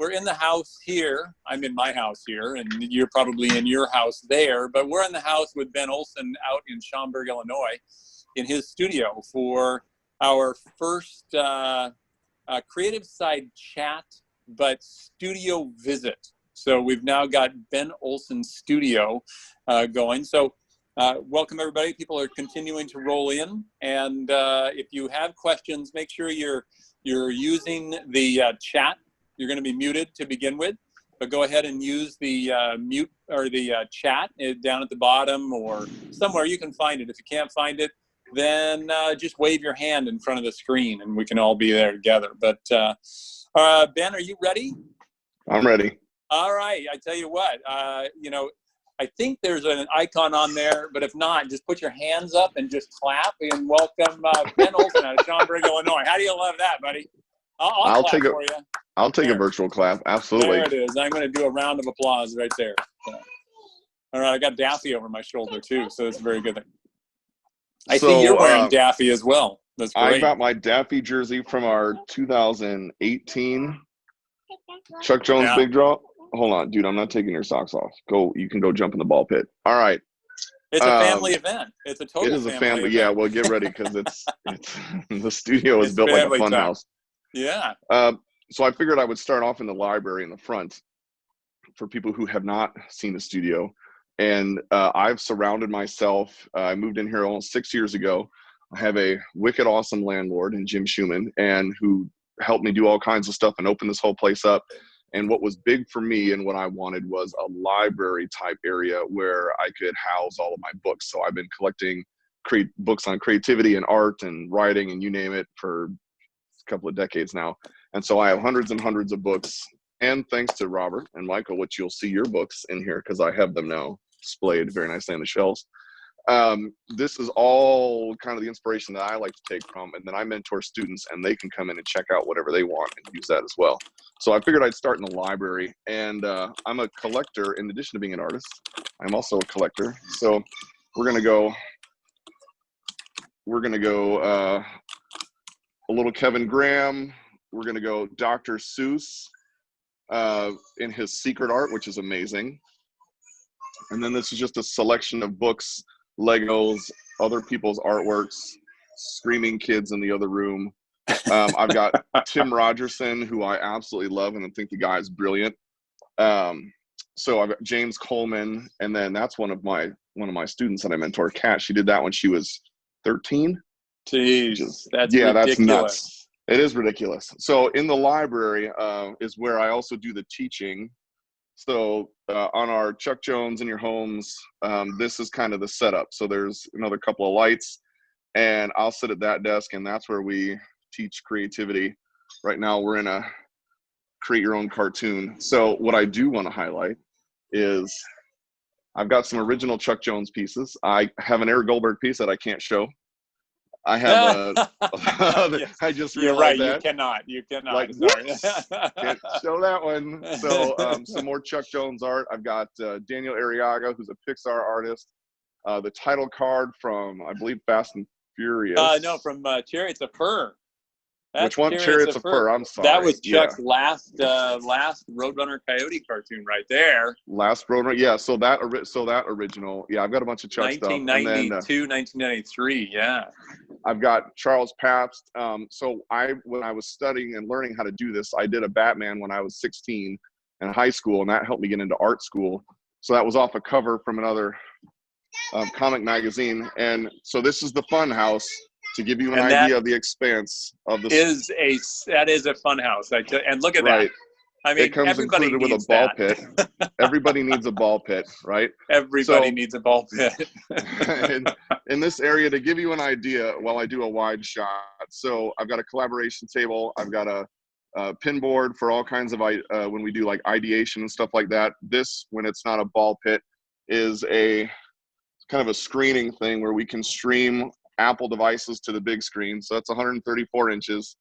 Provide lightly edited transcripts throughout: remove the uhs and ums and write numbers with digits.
we're in the house here. I'm in my house here, and you're probably in your house there. But we're in the house with Ben Olson out in Schaumburg, Illinois, in his studio for our first Creativeside Chat, but studio visit. So we've now got Ben Olson's studio going. So welcome everybody. People are continuing to roll in, and if you have questions, make sure you're using the chat. You're going to be muted to begin with, but go ahead and use the mute or the chat down at the bottom or somewhere you can find it. If you can't find it, then just wave your hand in front of the screen and we can all be there together. But Ben, are you ready? I'm ready. All right. I tell you what, you know, I think there's an icon on there, but if not, just put your hands up and just clap and welcome Ben Olson out of Schaumburg, Illinois. How do you love that, buddy? I'll clap for you. I'll take a virtual clap. Absolutely. There it is. I'm going to do a round of applause right there. So, all right. I got Daffy over my shoulder too, so it's a very good thing. I see you're wearing Daffy as well. That's great. I got my Daffy jersey from our 2018 Chuck Jones Big Draw. Hold on, dude. I'm not taking your socks off. Go. You can go jump in the ball pit. All right. It's a family event. It's a total. It is a family. Event. Yeah. Well, get ready because it's the studio is built like a fun house. Yeah. So I figured I would start off in the library in the front for people who have not seen the studio. And I've surrounded myself. I moved in here almost 6 years ago. I have a wicked awesome landlord in Jim Schumann, and who helped me do all kinds of stuff and open this whole place up. And what was big for me and what I wanted was a library type area where I could house all of my books. So I've been collecting books on creativity and art and writing and you name it for a couple of decades now. And so I have hundreds and hundreds of books. And thanks to Robert and Michael, which you'll see your books in here because I have them now displayed very nicely on the shelves. This is all kind of the inspiration that I like to take from, and then I mentor students and they can come in and check out whatever they want and use that as well. So I figured I'd start in the library, and I'm a collector. In addition to being an artist, I'm also a collector. So we're gonna go a little Kevin Graham. We're gonna go Dr. Seuss in his secret art, which is amazing. And then this is just a selection of books, Legos, other people's artworks, screaming kids in the other room. I've got Tim Rogerson, who I absolutely love and I think the guy is brilliant. So I've got James Coleman, and then that's one of my students that I mentor, Kat. She did that when she was 13. Jeez, that's ridiculous. That's nuts. It is ridiculous. So in the library is where I also do the teaching. So on our Chuck Jones in Your Homes, this is kind of the setup. So there's another couple of lights, and I'll sit at that desk, and that's where we teach creativity. Right now we're in a create your own cartoon. So what I do want to highlight is I've got some original Chuck Jones pieces. I have an Eric Goldberg piece that I can't show. I have yes. I just You're realized right. that. You cannot. Like, Sorry. Can't show that one. So some more Chuck Jones art. I've got Daniel Arriaga, who's a Pixar artist. The title card from, I believe, Fast and Furious. No, from Chariots of Fur. That's Which one? Chariots of Fur. I'm sorry. That was Chuck's last Roadrunner Coyote cartoon right there. Last Roadrunner. Yeah. So that original. Yeah, I've got a bunch of Chuck stuff. 1992, 1993. Yeah. I've got Charles Pabst. So when I was studying and learning how to do this, I did a Batman when I was 16 in high school, and that helped me get into art school. So that was off a cover from another comic magazine. And so this is the fun house to give you an idea of the expanse of the. That is a fun house. And look at right. that. I mean, it comes included with a ball pit. Everybody needs a ball pit, right? Everybody needs a ball pit. in this area, to give you an idea, while I do a wide shot, so I've got a collaboration table. I've got a pin board for all kinds of when we do like ideation and stuff like that. This, when it's not a ball pit, is a kind of a screening thing where we can stream Apple devices to the big screen. So that's 134 inches.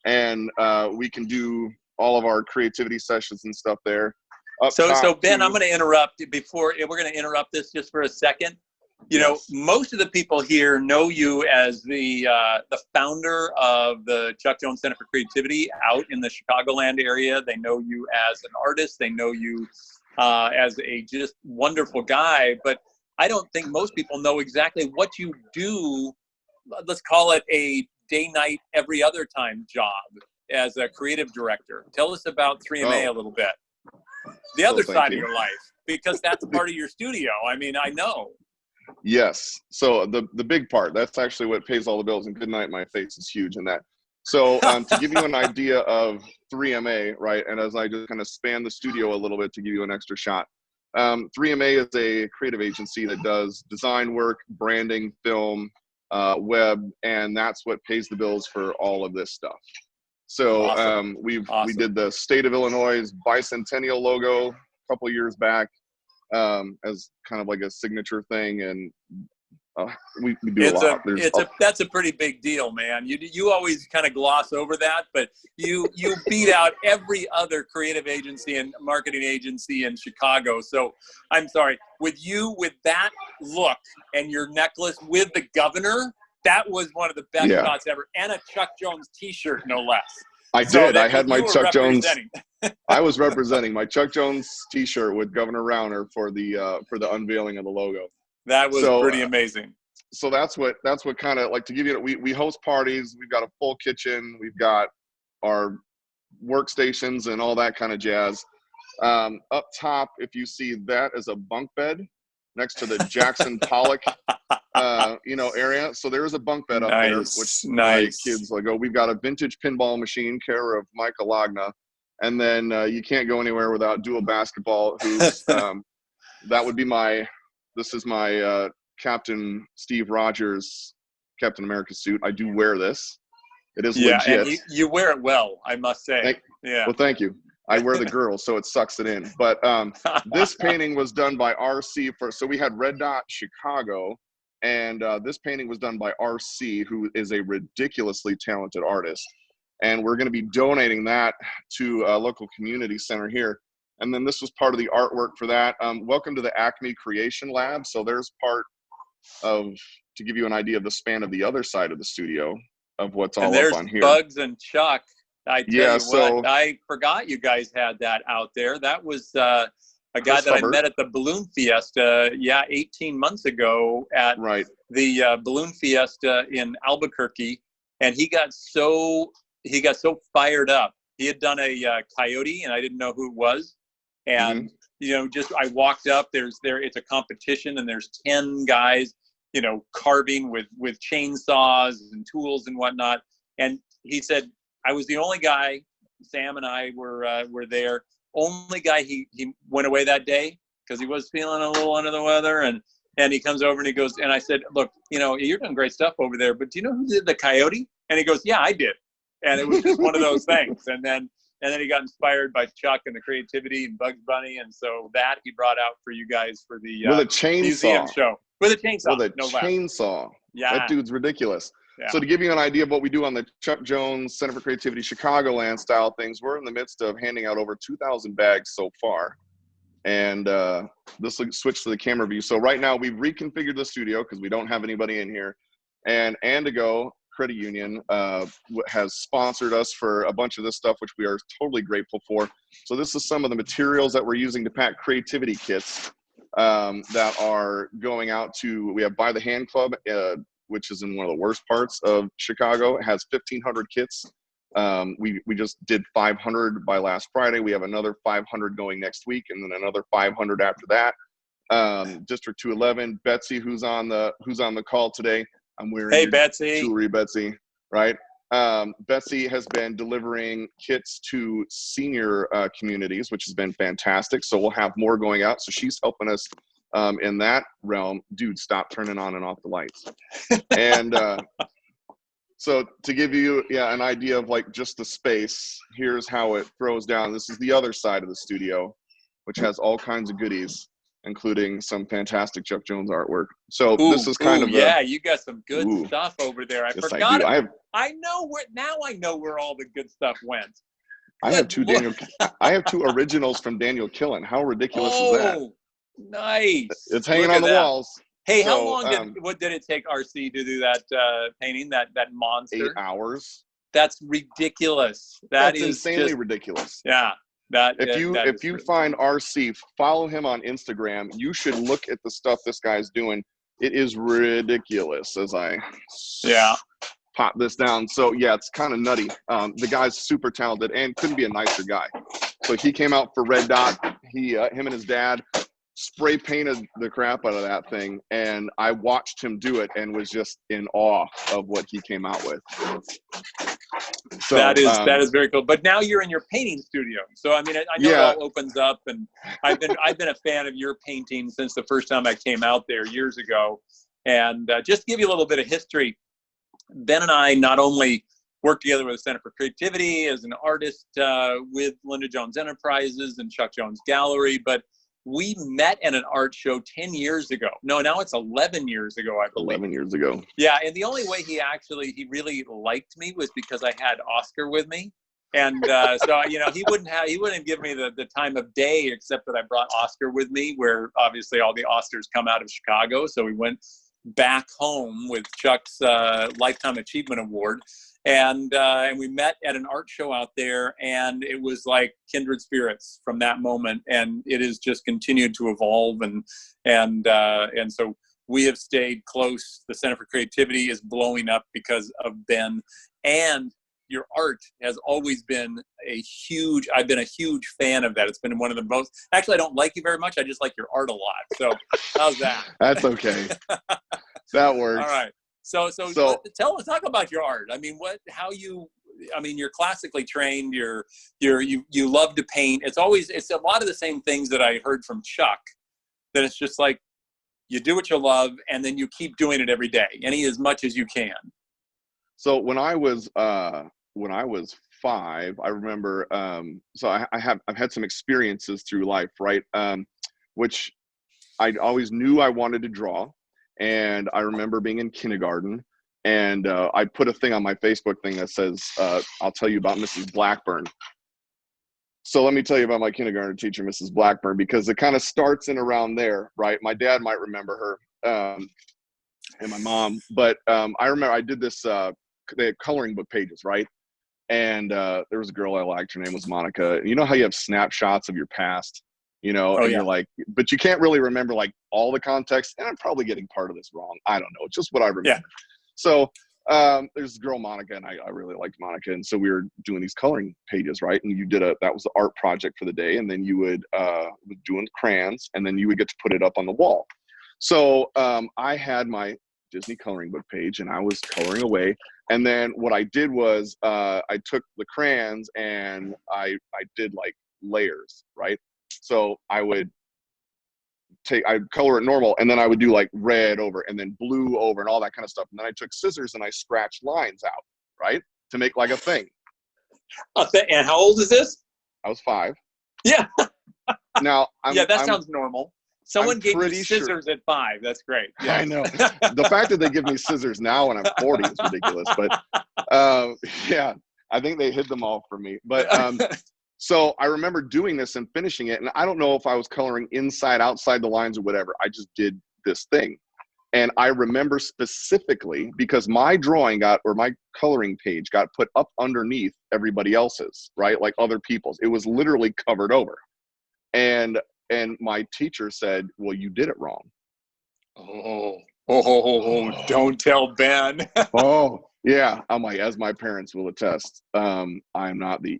And we can do all of our creativity sessions and stuff there. So Ben, I'm going to interrupt we're going to interrupt this just for a second. You know, most of the people here know you as the founder of the Chuck Jones Center for Creativity out in the Chicagoland area. They know you as an artist. They know you as a just wonderful guy. But I don't think most people know exactly what you do. Let's call it a day, night, every other time job as a creative director. Tell us about 3MA a little bit. The other side of your life, because that's part of your studio. I mean, I know. Yes. So the big part, that's actually what pays all the bills, and good night, my face is huge in that. So to give you an idea of 3MA, right, and as I just kind of span the studio a little bit to give you an extra shot, 3MA is a creative agency that does design work, branding, film, web, and that's what pays the bills for all of this stuff. So Awesome. we did the state of Illinois' bicentennial logo a couple years back as kind of like a signature thing, and we do a lot. That's a pretty big deal, man. You always kind of gloss over that, but you beat out every other creative agency and marketing agency in Chicago. So I'm sorry, with that look and your necklace with the governor, that was one of the best shots ever, and a Chuck Jones T-shirt, no less. I had my Chuck Jones. I was representing my Chuck Jones T-shirt with Governor Rauner for the unveiling of the logo. That was pretty amazing. So that's what kind of like, to give you, we host parties. We've got a full kitchen. We've got our workstations and all that kind of jazz. Up top, if you see, that is a bunk bed next to the Jackson Pollock area. So there is a bunk bed up there, which my kids like, oh, we've got a vintage pinball machine, care of Mike Alagna. And then you can't go anywhere without dual basketball hoops. That would be this is my Captain Steve Rogers Captain America suit. I do wear this. It is legit. And you wear it well, I must say. Well, thank you. I wear the girls, so it sucks it in. But this painting was done by RC so we had Red Dot Chicago, and this painting was done by RC, who is a ridiculously talented artist. And we're going to be donating that to a local community center here. And then this was part of the artwork for that. Welcome to the Acme Creation Lab. So there's part of, to give you an idea of the span of the other side of the studio of what's all up on here. Bugs and Chuck. I tell you what, I forgot you guys had that out there. That was a guy that I met at the Balloon Fiesta, 18 months ago at the Balloon Fiesta in Albuquerque, and he got so fired up. He had done a coyote, and I didn't know who it was, and I walked up. It's a competition, and there's 10 guys, carving with chainsaws and tools and whatnot, and he said, I was the only guy. Sam and I were there. Only guy. He went away that day because he was feeling a little under the weather, and he comes over and he goes, and I said, look, you're doing great stuff over there, but do you know who did the coyote? And he goes, yeah, I did. And it was just one of those things. And then he got inspired by Chuck and the creativity and Bugs Bunny, and so that he brought out for you guys for the with a chainsaw museum show with a chainsaw. With a chainsaw. Yeah, that dude's ridiculous. Yeah. So to give you an idea of what we do on the Chuck Jones Center for Creativity Chicagoland style things, we're in the midst of handing out over 2,000 bags so far. And this will switch to the camera view. So right now we've reconfigured the studio because we don't have anybody in here. And Andigo Credit Union has sponsored us for a bunch of this stuff, which we are totally grateful for. So this is some of the materials that we're using to pack creativity kits that are going out to, we have By the Hand Club, which is in one of the worst parts of Chicago. It has 1,500 kits. We just did 500 by last Friday. We have another 500 going next week, and then another 500 after that. District 211, Betsy, who's on the call today. I'm wearing Betsy. Jewelry, Betsy, right? Betsy has been delivering kits to senior communities, which has been fantastic. So we'll have more going out. So she's helping us in that realm. Dude, stop turning on and off the lights. And so to give you an idea of like just the space, here's how it throws down. This is the other side of the studio, which has all kinds of goodies, including some fantastic Chuck Jones artwork. So this is kind of you got some good stuff over there. I forgot. I know where all the good stuff went. I have two originals from Daniel Killen. How ridiculous is that? Nice. It's hanging on the walls. Hey, how So, long did it take RC to do that painting, that monster? 8 hours. That's ridiculous. That's insanely ridiculous. Yeah. If you find RC, follow him on Instagram. You should look at the stuff this guy's doing. It is ridiculous as I pop this down. So yeah, it's kind of nutty. The guy's super talented and couldn't be a nicer guy. So he came out for Red Dot. Him and his dad spray painted the crap out of that thing, and I watched him do it and was just in awe of what he came out with. So that is very cool. But now you're in your painting studio, so I mean, I know it all opens up, and I've been a fan of your painting since the first time I came out there years ago. And just to give you a little bit of history, Ben and I not only worked together with the Center for Creativity as an artist with Linda Jones Enterprises and Chuck Jones Gallery, but we met at an art show 10 years ago. No, now it's 11 years ago, I believe. 11 years ago. Yeah, and the only way he really liked me was because I had Oscar with me. And so, you know, he wouldn't give me the time of day, except that I brought Oscar with me, where obviously all the Oscars come out of Chicago. So we went back home with Chuck's Lifetime Achievement Award. And we met at an art show out there, and it was like kindred spirits from that moment. And it has just continued to evolve, and so we have stayed close. The Center for Creativity is blowing up because of Ben, and your art has always been I've been a huge fan of that. It's been one of the most. Actually, I don't like you very much. I just like your art a lot. So how's that? That's okay. That works. All right. So talk about your art. I mean, you're classically trained. You love to paint. It's a lot of the same things that I heard from Chuck. That it's just like you do what you love, and then you keep doing it every day, as much as you can. So when I was 5, I remember. I've had some experiences through life, right? Which I always knew I wanted to draw. And I remember being in kindergarten, and I put a thing on my Facebook thing that says, I'll tell you about Mrs. Blackburn. So let me tell you about my kindergarten teacher, Mrs. Blackburn, because it kind of starts in around there, right? My dad might remember her, and my mom. But I remember I did this, they had coloring book pages, right? And there was a girl I liked. Her name was Monica. You know how you have snapshots of your past? You're like, but you can't really remember like all the context. And I'm probably getting part of this wrong. I don't know. It's just what I remember. Yeah. So there's this girl, Monica, and I really liked Monica. And so we were doing these coloring pages, right? And that was the art project for the day. And then you would doing crayons, and then you would get to put it up on the wall. So I had my Disney coloring book page, and I was coloring away. And then what I did was I took the crayons and I did like layers, right? So I'd color it normal, and then I would do like red over and then blue over and all that kind of stuff. And then I took scissors and I scratched lines out, right? To make like a thing. And how old is this? I was 5. Yeah. Now, that sounds normal. Someone gave me scissors at 5. That's great. Yeah. I know. The fact that they give me scissors now when I'm 40 is ridiculous. But yeah, I think they hid them all from me. But so I remember doing this and finishing it. And I don't know if I was coloring inside, outside the lines or whatever. I just did this thing. And I remember specifically because my my coloring page got put up underneath everybody else's, right? Like other people's. It was literally covered over. And my teacher said, well, you did it wrong. Don't tell Ben. Oh, yeah. I'm like, as my parents will attest, I'm not the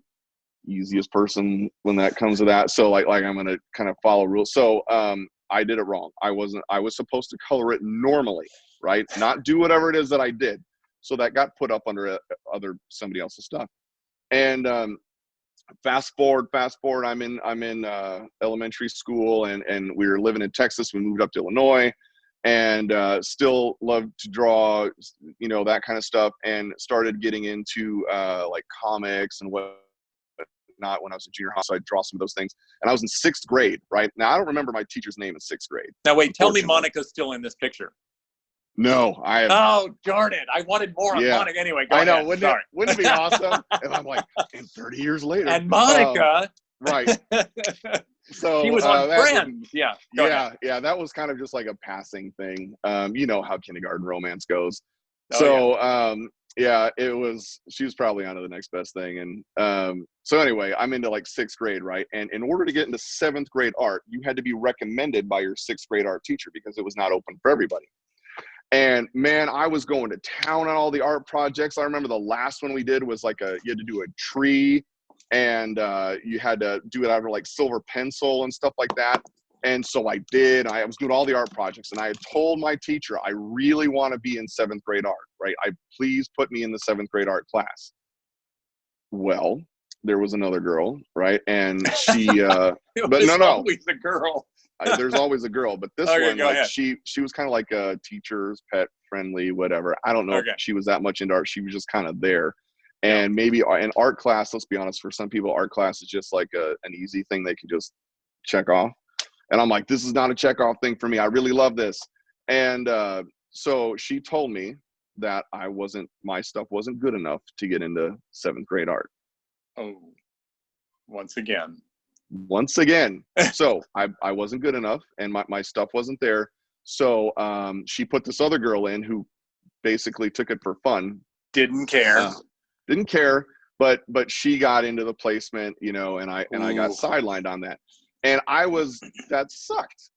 easiest person when that comes to that. So like I'm going to kind of follow rules. So I did it wrong. I was supposed to color it normally, right? Not do whatever it is that I did. So that got put up under somebody else's stuff. And fast forward, I'm in elementary school, and we were living in Texas. We moved up to Illinois, and still loved to draw, that kind of stuff, and started getting into like comics and whatnot when I was in junior high. So I'd draw some of those things. And I was in 6th grade, right? Now, I don't remember my teacher's name in 6th grade. Now, wait, tell me Monica's still in this picture. No, Oh, darn it. I wanted more on Monica. Anyway, go ahead. Wouldn't it be awesome? And I'm like, and 30 years later. And Monica. Right. So He was on that was, Friends. Yeah. Go ahead. yeah, that was kind of just like a passing thing. You know how kindergarten romance goes. Oh, So yeah. yeah, she was probably onto the next best thing. And so anyway, I'm into like 6th grade, right? And in order to get into 7th grade art, you had to be recommended by your 6th grade art teacher because it was not open for everybody. And man, I was going to town on all the art projects. I remember the last one we did was like you had to do a tree, and you had to do it out of like silver pencil and stuff like that. And so I did. I was doing all the art projects, and I had told my teacher, I really want to be in 7th grade art, right? Please put me in the 7th grade art class. Well, there was another girl, right? And she, but no, always a girl. There's always a girl, but this Okay, one, go like ahead. she was kind of like a teacher's pet friendly, whatever. I don't know if she was that much into art. She was just kind of there. And maybe in art class, let's be honest, for some people, art class is just like an easy thing they can just check off. And I'm like, this is not a check off thing for me. I really love this. And so she told me that my stuff wasn't good enough to get into 7th grade art. Oh, once again. So I wasn't good enough, and my stuff wasn't there. So she put this other girl in who basically took it for fun. Didn't care, but she got into the placement, you know, and I got sidelined on that. And that sucked,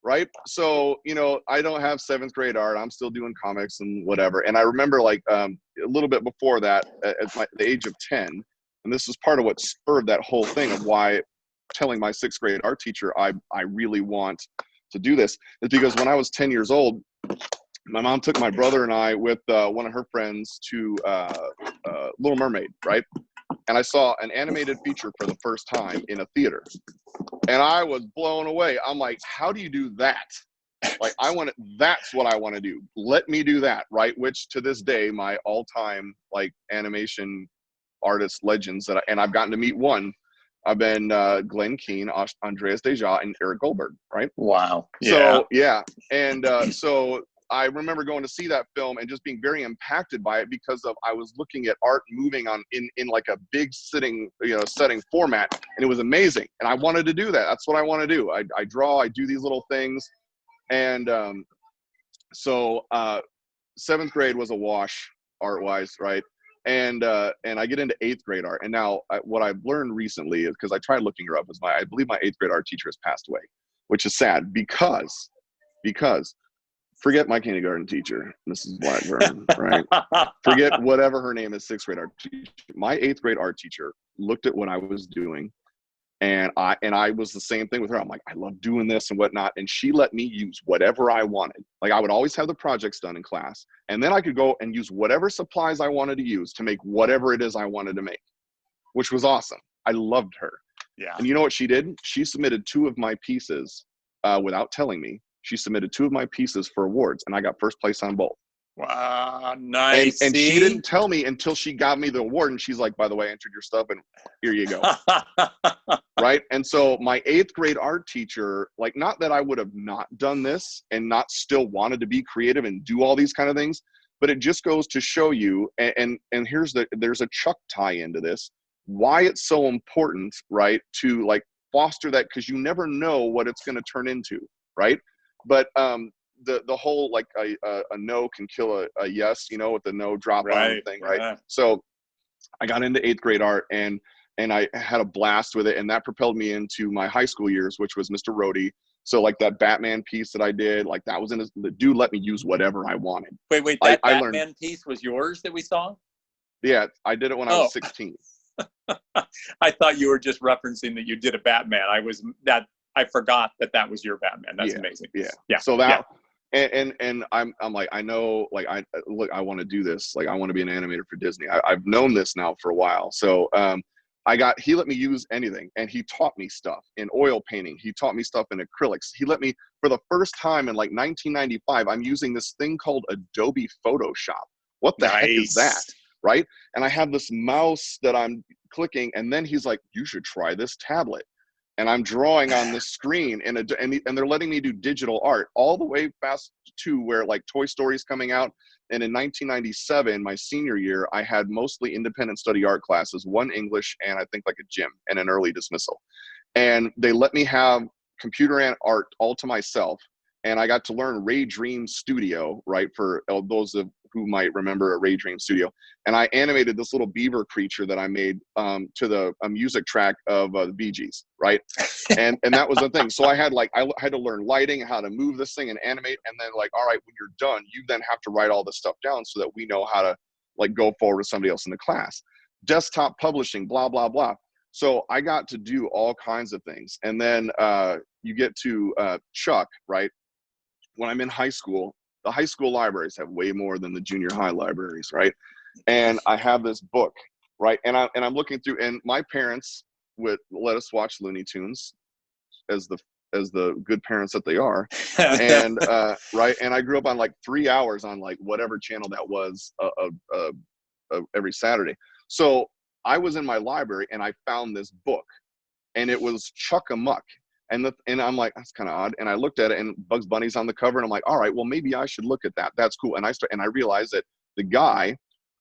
right? So, you know, I don't have 7th grade art. I'm still doing comics and whatever. And I remember like a little bit before that, at the age of 10, and this was part of what spurred that whole thing of why telling my 6th grade art teacher I really want to do this, is because when I was 10 years old, my mom took my brother and I with one of her friends to Little Mermaid, right? And I saw an animated feature for the first time in a theater, and I was blown away. I'm like, how do you do that? Like, that's what I want to do. Let me do that, right? Which to this day, my all-time like animation artist legends and I've gotten to meet one. I've been Glenn Keane, Andreas Deja, and Eric Goldberg, right? Wow. Yeah. So, yeah. And so I remember going to see that film and just being very impacted by it because I was looking at art moving in like a big setting format, and it was amazing. And I wanted to do that. That's what I want to do. I draw, I do these little things. And so 7th grade was a wash art-wise, right? And I get into 8th grade art. And now what I've learned recently is, because I tried looking her up, I believe my 8th grade art teacher has passed away, which is sad because forget my kindergarten teacher, Mrs. Blackburn, right? Forget whatever her name is, 6th grade art teacher. My 8th grade art teacher looked at what I was doing, and I was the same thing with her. I'm like, I love doing this and whatnot. And she let me use whatever I wanted. Like, I would always have the projects done in class, and then I could go and use whatever supplies I wanted to use to make whatever it is I wanted to make, which was awesome. I loved her. Yeah. And you know what she did? She submitted 2 of my pieces without telling me. She submitted 2 of my pieces for awards, and I got first place on both. Wow, nice. And she didn't tell me until she got me the award, and she's like, by the way, I entered your stuff, and here you go. Right? And so my 8th grade art teacher, like, not that I would have not done this and not still wanted to be creative and do all these kind of things, but it just goes to show you, and there's a Chuck tie into this, why it's so important, right, to like foster that, because you never know what it's going to turn into, right? But the whole like a no can kill a yes, you know, with the no drop on thing, right? Yeah. So I got into 8th grade art, and I had a blast with it, and that propelled me into my high school years, which was Mr. Rhodey. So like that Batman piece that I did, like that was the dude let me use whatever I wanted. Wait, that Batman piece was yours that we saw? Yeah, I did it when I was 16. I thought you were just referencing that you did a Batman. I forgot that was your Batman. That's amazing. Yeah. So that, and I'm like, I know, like, I want to do this. Like, I want to be an animator for Disney. I've known this now for a while. So he let me use anything, and he taught me stuff in oil painting. He taught me stuff in acrylics. He let me, for the first time in like 1995, I'm using this thing called Adobe Photoshop. What the heck is that? Right? And I have this mouse that I'm clicking, and then he's like, you should try this tablet. And I'm drawing on the screen, and they're letting me do digital art all the way fast to where like Toy Story's coming out. And in 1997, my senior year, I had mostly independent study art classes, 1 English, and I think like a gym and an early dismissal. and they let me have computer and art all to myself. And I got to learn Ray Dream Studio, right? For those of who might remember a Ray Dream Studio. And I animated this little beaver creature that I made to the music track of the Bee Gees, right? And that was the thing. So I had to learn lighting, how to move this thing and animate. And then like, all right, when you're done, you then have to write all this stuff down so that we know how to like go forward with somebody else in the class. Desktop publishing, blah, blah, blah. So I got to do all kinds of things. And then you get to Chuck, right? When I'm in high school, the high school libraries have way more than the junior high libraries, right? And I have this book, right? And I'm looking through, and my parents would let us watch Looney Tunes as the good parents that they are. And right, and I grew up on like 3 hours on like whatever channel that was every Saturday. So I was in my library and I found this book, and it was Chuck Amuck. And I'm like, that's kind of odd. And I looked at it, and Bugs Bunny's on the cover, and I'm like, all right, well, maybe I should look at that. That's cool. And I realized that the guy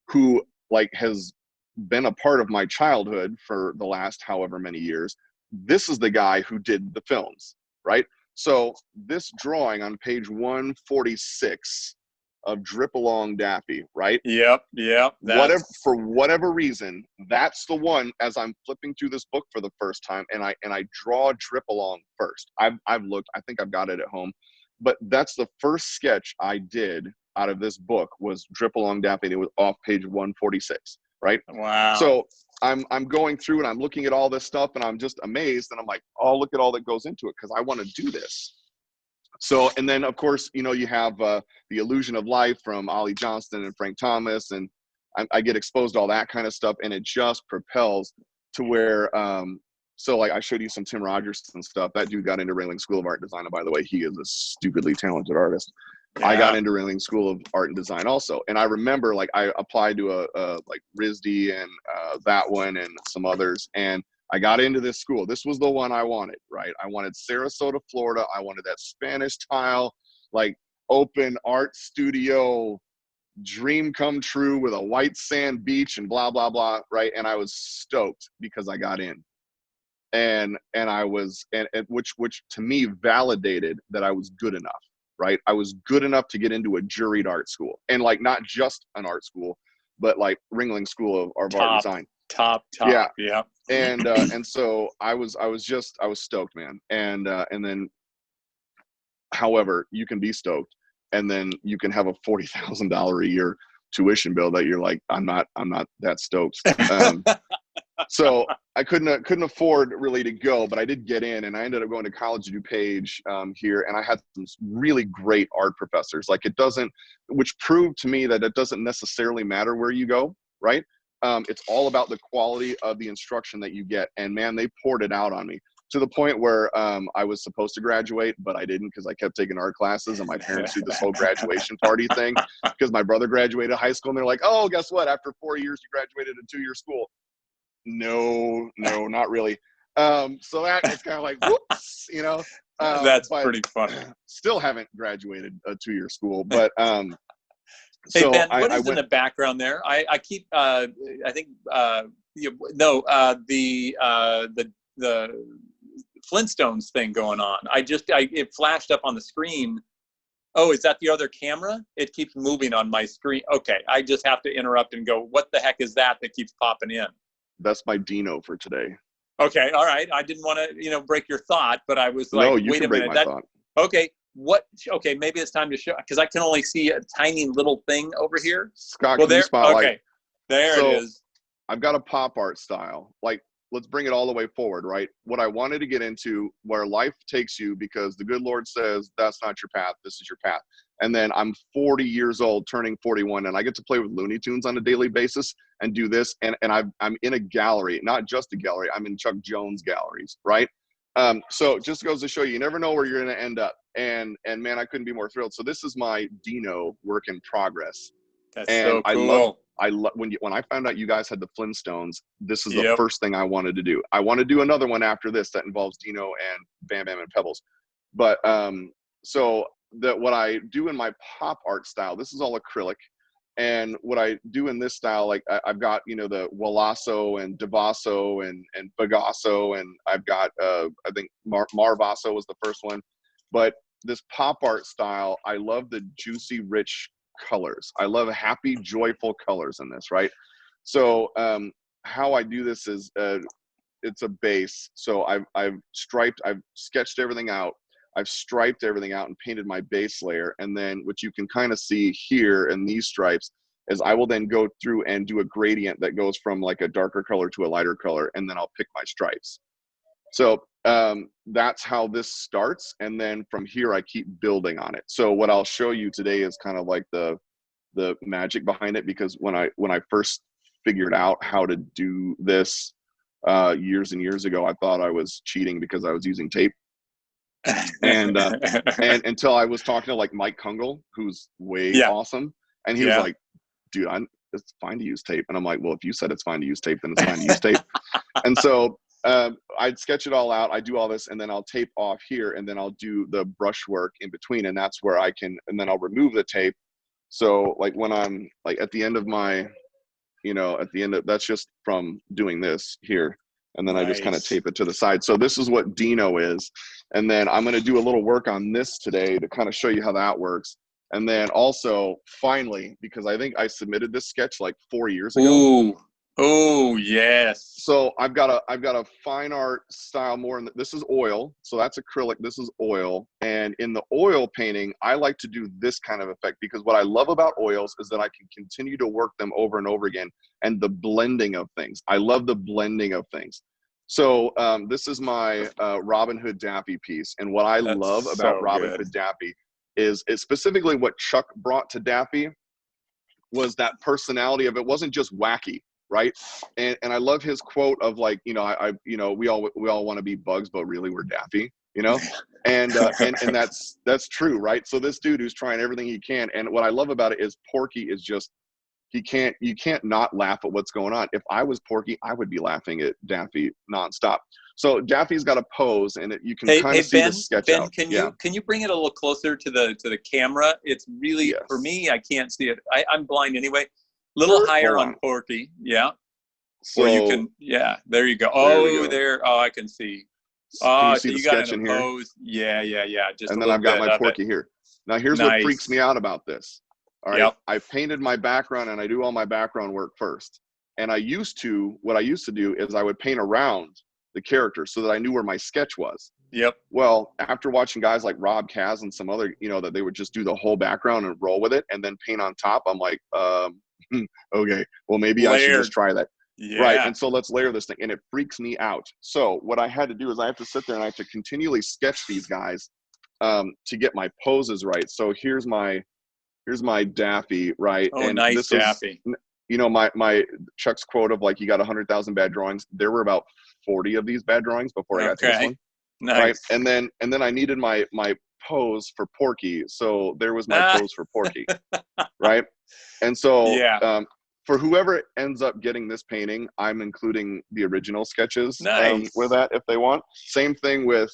who like has been a part of my childhood for the last however many years, this is the guy who did the films, right? So this drawing on page 146 of Drip Along Daffy, right? Yep. For whatever reason, that's the one. As I'm flipping through this book for the first time, and I draw Drip Along first. I've looked. I think I've got it at home, but that's the first sketch I did out of this book was Drip Along Daffy, and it was off page 146, right? Wow. So I'm going through and I'm looking at all this stuff, and I'm just amazed, and I'm like, oh, look at all that goes into it, because I want to do this. So, and then of course, you know, you have The Illusion of Life from Ollie Johnston and Frank Thomas, and I get exposed to all that kind of stuff, and it just propels to where, so like I showed you some Tim Rogers and stuff. That dude got into Ringling School of Art and Design, and by the way, he is a stupidly talented artist. Yeah. I got into Ringling School of Art and Design also, and I remember like I applied to a like RISD and that one and some others, and I got into this school. This was the one I wanted, right? I wanted Sarasota, Florida. I wanted that Spanish tile, like open art studio, dream come true with a white sand beach and blah, blah, blah, right? And I was stoked because I got in. And I was, and which to me validated that I was good enough, right? I was good enough to get into a juried art school, and like not just an art school, but like Ringling School of Art and Design. Top. Yeah. And so I was stoked, man. And then, however, you can be stoked, and then you can have a $40,000 a year tuition bill that you're like, I'm not that stoked. So I couldn't afford really to go, but I did get in, and I ended up going to College of DuPage here, and I had some really great art professors. Like which proved to me that it doesn't necessarily matter where you go, right? It's all about the quality of the instruction that you get. And man, they poured it out on me to the point where I was supposed to graduate, but I didn't, because I kept taking art classes, and my parents do this whole graduation party thing because my brother graduated high school, and they're like, oh, guess what? After 4 years, you graduated a 2-year school. No, not really. So that is kind of like, whoops, you know. That's pretty funny. Still haven't graduated a 2-year school, but hey, so Ben, what is in the background there? I keep, I think, the Flintstones thing going on. It flashed up on the screen. Oh, is that the other camera? It keeps moving on my screen. Okay, I just have to interrupt and go, what the heck is that keeps popping in? That's my Dino for today. Okay, all right. I didn't want to, break your thought, but I was like, no, you wait can a minute. Break my thought. Okay, okay, maybe it's time to show, because I can only see a tiny little thing over here. Scott, well, can you spotlight? Okay, there it is. I've got a pop art style. Like, let's bring it all the way forward, right? What I wanted to get into, where life takes you, because the good Lord says, that's not your path, this is your path. And then I'm 40 years old, turning 41, and I get to play with Looney Tunes on a daily basis and do this. And I'm in a gallery, not just a gallery, I'm in Chuck Jones galleries, right? So it just goes to show you never know where you're going to end up. And man, I couldn't be more thrilled. So this is my Dino work in progress. That's so cool. I love when I found out you guys had the Flintstones, this is the first thing I wanted to do. I want to do another one after this that involves Dino and Bam Bam and Pebbles. But so what I do in my pop art style, this is all acrylic. And what I do in this style, like I've got, you know, the Wallasso and Devasso and Bagasso, and I've got, I think Marvasso was the first one. But this pop art style, I love the juicy, rich colors. I love happy, joyful colors in this, right? So how I do this is it's a base. So I've sketched everything out. I've striped everything out and painted my base layer. And then what you can kind of see here in these stripes is I will then go through and do a gradient that goes from like a darker color to a lighter color. And then I'll pick my stripes. So that's how this starts. And then from here, I keep building on it. So what I'll show you today is kind of like the magic behind it, because when I first figured out how to do this years and years ago, I thought I was cheating because I was using tape. And until I was talking to like Mike Kungle, who's way awesome, and he was like, dude, it's fine to use tape. And I'm like, well, if you said it's fine to use tape, then it's fine to use tape. And so I'd sketch it all out. I do all this, and then I'll tape off here, and then I'll do the brush work in between, and that's where I can, and then I'll remove the tape. So like when I'm like at the end of my, you know, at the end of, that's just from doing this here. And then I just kind of tape it to the side. So this is what Dino is. And then I'm going to do a little work on this today to kind of show you how that works. And then also, finally, because I think I submitted this sketch like 4 years ago. Ooh. Oh, yes. So I've got a fine art style more. This is oil. So that's acrylic. This is oil. And in the oil painting, I like to do this kind of effect, because what I love about oils is that I can continue to work them over and over again. And the blending of things. I love the blending of things. So this is my Robin Hood Daffy piece. And what I love about Robin Hood Daffy is specifically what Chuck brought to Daffy was that personality of it wasn't just wacky. Right. And I love his quote of like, you know, we all want to be Bugs, but really we're Daffy, you know, and that's true. Right. So this dude who's trying everything he can. And what I love about it is Porky is just, you can't not laugh at what's going on. If I was Porky, I would be laughing at Daffy nonstop. So Daffy's got a pose, and you can kind of see the sketch out. Can you bring it a little closer to the camera? It's really, for me, I can't see it. I'm blind anyway. Little higher on Porky, So or you can, there you go. Oh, I can see. Oh, so you got in a pose. Yeah. Just and then I've got my Porky here. Now here's what freaks me out about this. All right, I painted my background, and I do all my background work first. And what I used to do is I would paint around the character so that I knew where my sketch was. Yep. Well, after watching guys like Rob Kaz and some other, you know, that they would just do the whole background and roll with it and then paint on top, I'm like, okay, well, maybe I should just try that. Yeah. Right. And so let's layer this thing, and it freaks me out. So what I had to do is I have to sit there and I have to continually sketch these guys to get my poses right. So here's my Daffy, right? Oh, and nice Daffy. You know, my Chuck's quote of like, you got 100,000 bad drawings. There were about 40 of these bad drawings before I got to this one. Nice. Right. And then I needed my pose for Porky. So there was my pose for Porky. Right. And so for whoever ends up getting this painting, I'm including the original sketches with that if they want. Same thing with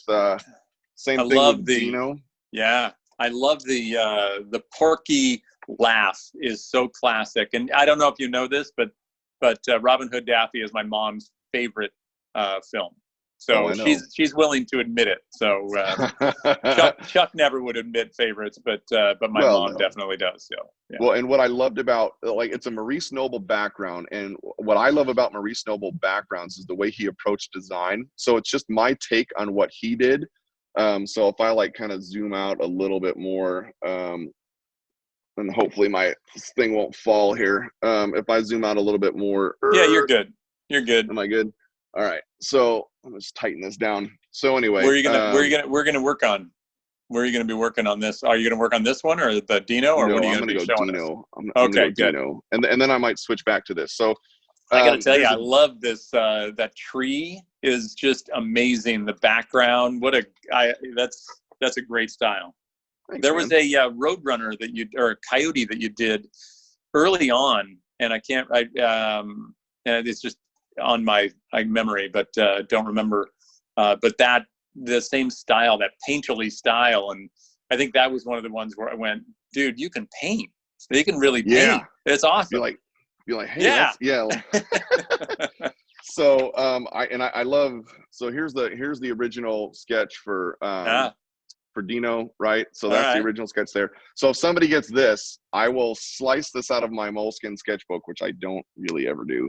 Dino. Yeah. I love the Porky laugh is so classic. And I don't know if you know this, but Robin Hood Daffy is my mom's favorite film. So she's willing to admit it. So Chuck never would admit favorites, but my mom definitely does. So Well, and what I loved about, like, it's a Maurice Noble background, and what I love about Maurice Noble backgrounds is the way he approached design. So it's just my take on what he did. So if I like kind of zoom out a little bit more, and hopefully my thing won't fall here. If I zoom out a little bit more. Yeah, you're good. You're good. Am I good? All right. So I'm just tighten this down. So anyway, we're gonna work on. Where are you gonna be working on this? Are you gonna work on this one or the Dino, or what are you gonna be showing us? I'm gonna go Dino, and then I might switch back to this. So I gotta tell you, I love this. That tree is just amazing. The background, that's a great style. Thanks, there was a Roadrunner or a Coyote that you did early on, and and it's just on my memory, but don't remember. But the same style, that painterly style, and I think that was one of the ones where I went, dude, you can paint. So you can really Yeah. paint. It's awesome. Be like, hey, Yeah. So I love, so here's the original sketch for Dino, right? So that's the original sketch there. So if somebody gets this, I will slice this out of my Moleskine sketchbook, which I don't really ever do.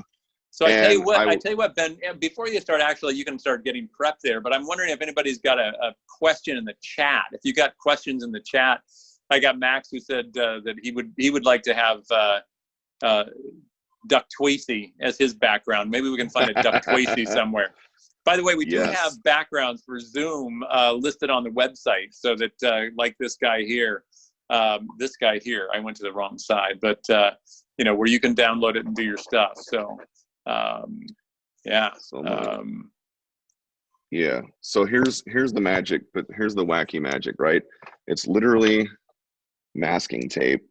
So I tell you what, Ben, before you start, actually, you can start getting prepped there, but I'm wondering if anybody's got a question in the chat. If you got questions in the chat, I got Max who said that he would like to have Duck Tweasy as his background. Maybe we can find a Duck Tweasy somewhere. By the way, we do have backgrounds for Zoom listed on the website, so that like this guy here, I went to the wrong side, but you know, where you can download it and do your stuff. So yeah. Yeah. So here's the magic, but here's the wacky magic, right? It's literally masking tape,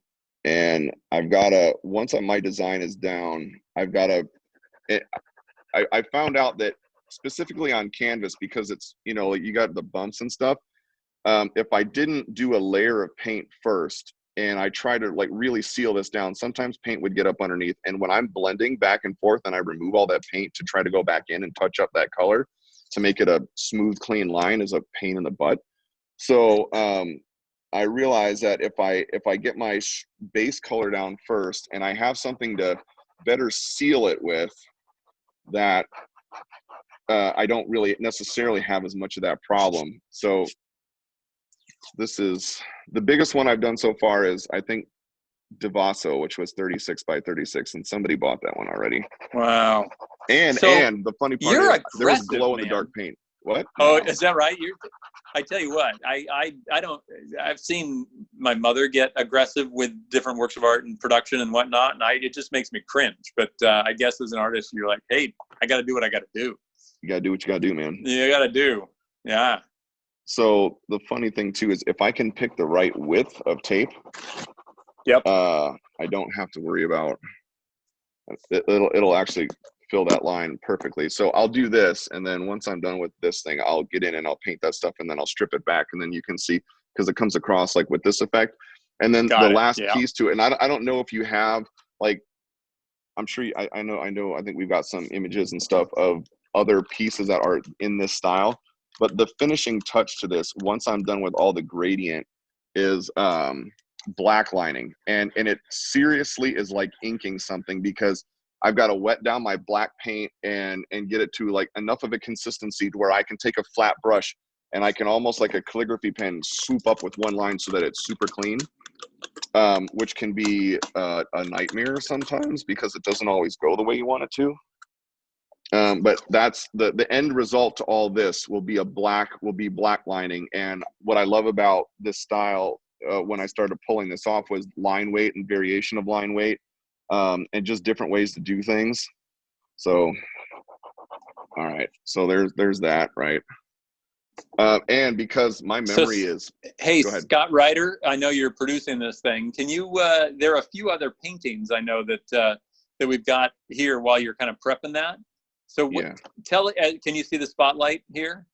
and I've got to, once my design is down, I've got to. I found out that specifically on canvas, because it's, you know, like you got the bumps and stuff. If I didn't do a layer of paint first and I try to like really seal this down, sometimes paint would get up underneath. And when I'm blending back and forth and I remove all that paint to try to go back in and touch up that color to make it a smooth, clean line is a pain in the butt. So I realize that if I get my base color down first and I have something to better seal it with, that I don't really necessarily have as much of that problem. So this is the biggest one I've done so far is, I think, Devasso, which was 36 by 36, and somebody bought that one already. Wow. And the funny part is there was glow in the dark paint. What? Oh, is that right? I tell you what, I've seen my mother get aggressive with different works of art and production and whatnot, and it just makes me cringe. But I guess as an artist, you're like, hey, I got to do what I got to do. You got to do what you got to do, man. You got to do. Yeah. So the funny thing too is if I can pick the right width of tape, I don't have to worry about it. It'll actually fill that line perfectly. So I'll do this, and then once I'm done with this thing, I'll get in and I'll paint that stuff, and then I'll strip it back, and then you can see, because it comes across like with this effect. And then the last piece to it, and I don't know if you have, like, I'm sure I know I think we've got some images and stuff of other pieces that are in this style, but the finishing touch to this, once I'm done with all the gradient, is black lining, and it seriously is like inking something, because I've got to wet down my black paint and get it to like enough of a consistency to where I can take a flat brush and I can almost like a calligraphy pen swoop up with one line so that it's super clean, which can be a nightmare sometimes because it doesn't always go the way you want it to. But that's the end result to all this will be black lining. And what I love about this style when I started pulling this off was line weight and variation of line weight, and just different ways to do things. So, all right. So there's that, right? And because my memory is... Hey, Scott Ryder, I know you're producing this thing. Can you, there are a few other paintings I know that we've got here while you're kind of prepping that. So can you see the spotlight here,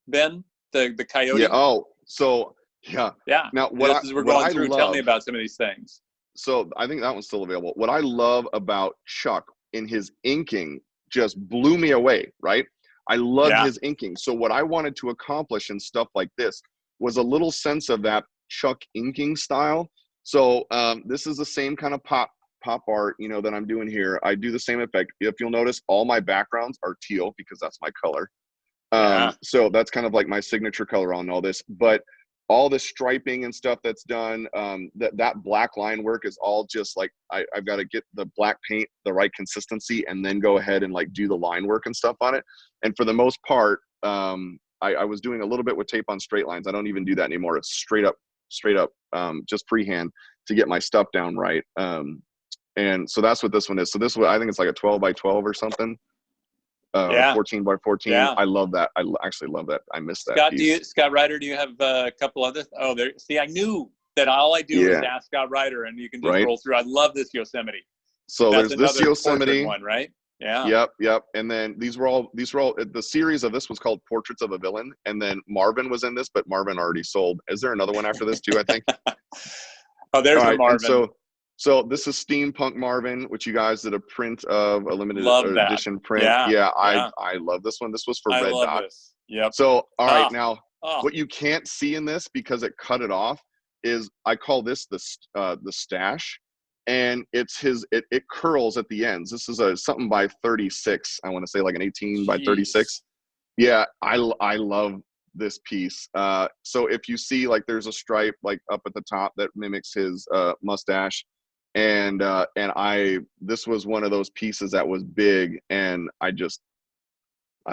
Ben? The coyote? Yeah. Oh, so yeah. Yeah. Now, as we're going through, tell me about some of these things. So I think that one's still available. What I love about Chuck in his inking just blew me away, right? I love his inking. So what I wanted to accomplish in stuff like this was a little sense of that Chuck inking style. So this is the same kind of pop art, you know, that I'm doing here. I do the same effect. If you'll notice, all my backgrounds are teal because that's my color. So that's kind of like my signature color on all this. But all the striping and stuff that's done, that black line work is all just like, I've got to get the black paint the right consistency and then go ahead and like do the line work and stuff on it. And for the most part, I was doing a little bit with tape on straight lines. I don't even do that anymore. It's straight up, just freehand to get my stuff down right. And so that's what this one is. So this one, I think it's like a 12 by 12 or something. 14 by 14. Yeah. I love that. I actually love that. I missed that piece. Scott Ryder, do you have a couple others? Oh, there. See, I knew that all I do is ask Scott Ryder, and you can just roll through. I love this Yosemite. So there's this Yosemite one, right? Yeah. Yep. And then these were all the series of this was called Portraits of a Villain, and then Marvin was in this, but Marvin already sold. Is there another one after this too? I think. Oh, there's Marvin. So this is Steampunk Marvin, which you guys did a print of, a limited Love that. edition print. Yeah. Yeah, Yeah. I love this one. This was for I Red love Dot. this. Yep. So, all right, now Oh. what you can't see in this because it cut it off is I call this the Stache, and it's it curls at the ends. This is a something by 36. I want to say like an 18 by 36. Yeah, I love this piece. So if you see like there's a stripe like up at the top that mimics his mustache, and this was one of those pieces that was big, and I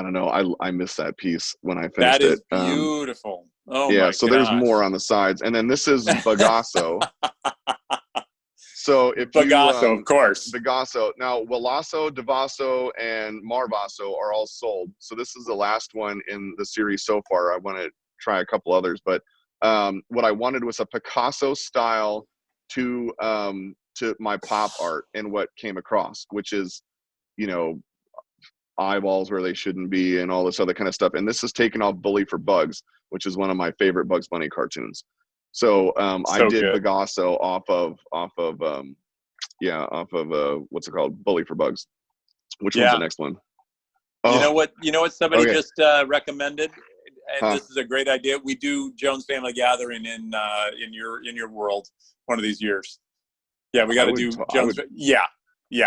don't know, I miss that piece when I finished it. That is beautiful. Oh yeah, my so gosh. there's more on the sides, and then this is Bagasso. So if Bagasso, of course. Bagasso. Now, Wallasso, Devasso, and Marvasso are all sold. So this is the last one in the series so far. I want to try a couple others, but what I wanted was a Picasso style to my pop art, and what came across, which is, you know, eyeballs where they shouldn't be and all this other kind of stuff. And this is taken off Bully for Bugs, which is one of my favorite Bugs Bunny cartoons. So I did good. Bagasso off of what's it called, Bully for Bugs. Which one's the next one? Oh. You know what somebody just recommended, and this is a great idea. We do Jones Family Gathering in your world one of these years. Yeah, we got to do Jones. Yeah.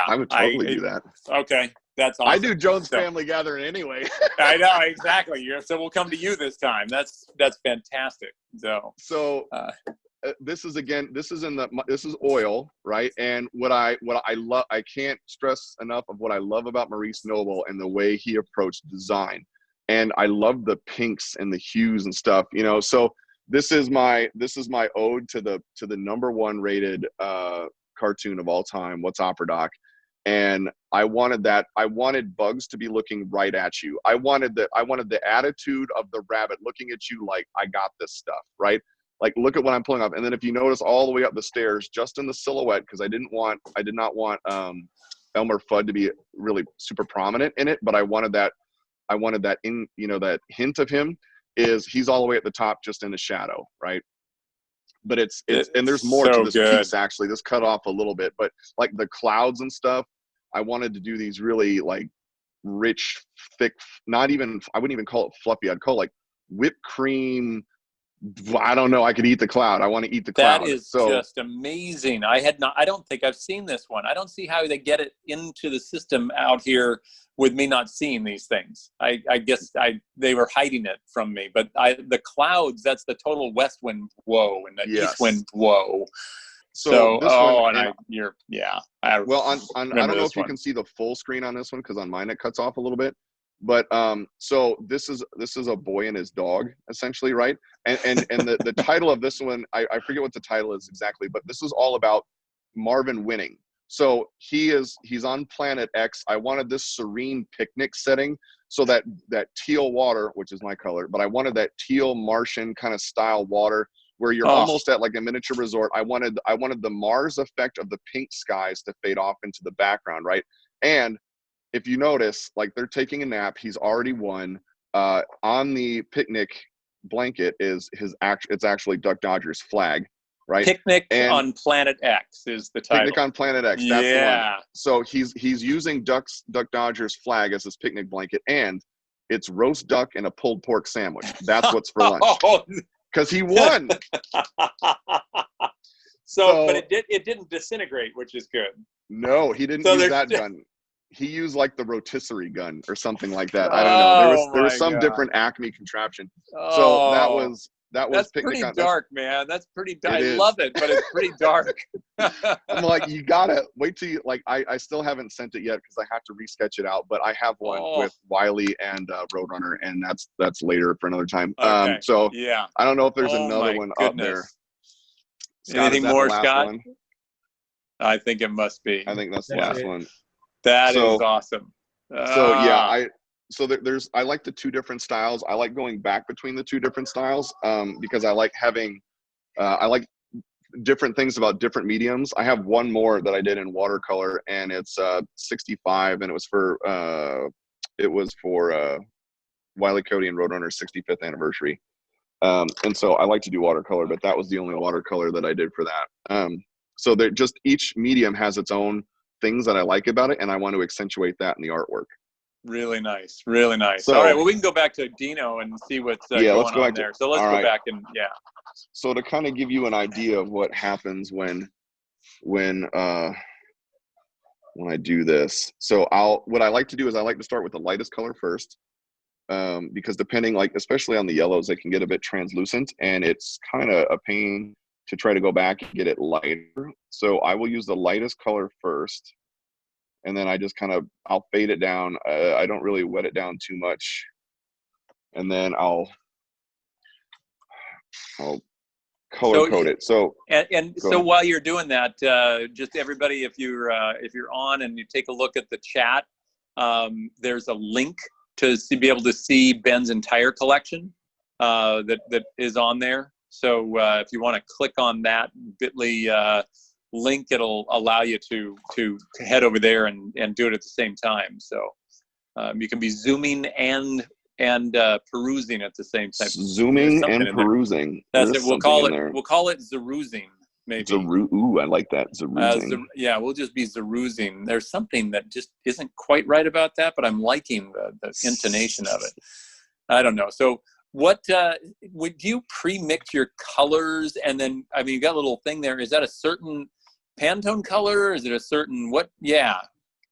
I would totally do that. Okay. That's awesome. I do Jones Family Gathering anyway. I know, exactly. So we'll come to you this time. That's fantastic. So this is oil, right? And what I love, I can't stress enough of what I love about Maurice Noble and the way he approached design. And I love the pinks and the hues and stuff, you know. So this is my ode to the #1 rated cartoon of all time, What's Opera Doc. And I wanted Bugs to be looking right at you. I wanted the attitude of the rabbit looking at you like, I got this stuff, right? Like, look at what I'm pulling off. And then if you notice all the way up the stairs, just in the silhouette, because I did not want Elmer Fudd to be really super prominent in it, but I wanted that in, you know, that hint of him is he's all the way at the top just in the shadow, right? But it's and there's more to this piece, actually. This cut off a little bit, but like the clouds and stuff, I wanted to do these really like rich, thick, I wouldn't even call it fluffy. I'd call it like whipped cream. I don't know. I could eat the cloud. I want to eat the cloud. That is just amazing. I don't think I've seen this one. I don't see how they get it into the system out here with me not seeing these things. I guess they were hiding it from me. But the clouds, that's the total west wind whoa and the east wind whoa. So this one, I don't know if you can see the full screen on this one, because on mine it cuts off a little bit. But so this is a boy and his dog, essentially, right? And the title of this one, I forget what the title is exactly, but this is all about Marvin winning. So he's on Planet X. I wanted this serene picnic setting, so that teal water, which is my color, but I wanted that teal Martian kind of style water where you're almost at like a miniature resort. I wanted the Mars effect of the pink skies to fade off into the background, right? And if you notice, like, they're taking a nap. He's already won. On the picnic blanket it's actually Duck Dodger's flag, right? Picnic on Planet X is the title. Picnic on Planet X. That's the one. So he's using Duck Dodger's flag as his picnic blanket, and it's roast duck and a pulled pork sandwich. That's what's for lunch. Because he won. So, but it didn't disintegrate, which is good. No, he didn't use that gun. He used like the rotisserie gun or something like that. I don't know. There was some different Acme contraption. So that was that's pretty dark, man. That's pretty dark. I love it, but it's pretty dark. I'm like, you gotta wait till you like. I still haven't sent it yet because I have to resketch it out. But I have one with Wiley and Roadrunner, and that's later for another time. Okay. So I don't know if there's another one up there. Scott, anything more, Scott? One? I think it must be. I think that's the last one. That is awesome. So I like the two different styles. I like going back between the two different styles because I like having I like different things about different mediums. I have one more that I did in watercolor, and it's 65, and it was for Wile E. Coyote and Roadrunner's 65th anniversary. And so I like to do watercolor, but that was the only watercolor that I did for that. So that just each medium has its own things that I like about it, and I want to accentuate that in the artwork. Really nice. Really nice. So, all right. Well, we can go back to Dino and see what's yeah, let's going go on back to, there. So let's all go right. back and So to kind of give you an idea of what happens when I do this. So what I like to do is I like to start with the lightest color first, because depending, like, especially on the yellows, they can get a bit translucent, and it's kind of a pain to try to go back and get it lighter. So I will use the lightest color first, and then I just I'll fade it down. I don't really wet it down too much, and then I'll color code it. So so while you're doing that, just everybody, if you're on and you take a look at the chat, there's a link to be able to see Ben's entire collection that is on there. So if you want to click on that bit.ly link, it'll allow you to head over there and do it at the same time. So you can be zooming and perusing at the same time. Zooming and perusing. That's it. We'll call it Zerusing, maybe. Ooh, I like that. Zerusing. Yeah, we'll just be Zerusing. There's something that just isn't quite right about that, but I'm liking the intonation of it. I don't know. So what would you pre-mix your colors, and then you got a little thing there. Is that a certain Pantone color? Is it a certain what? Yeah.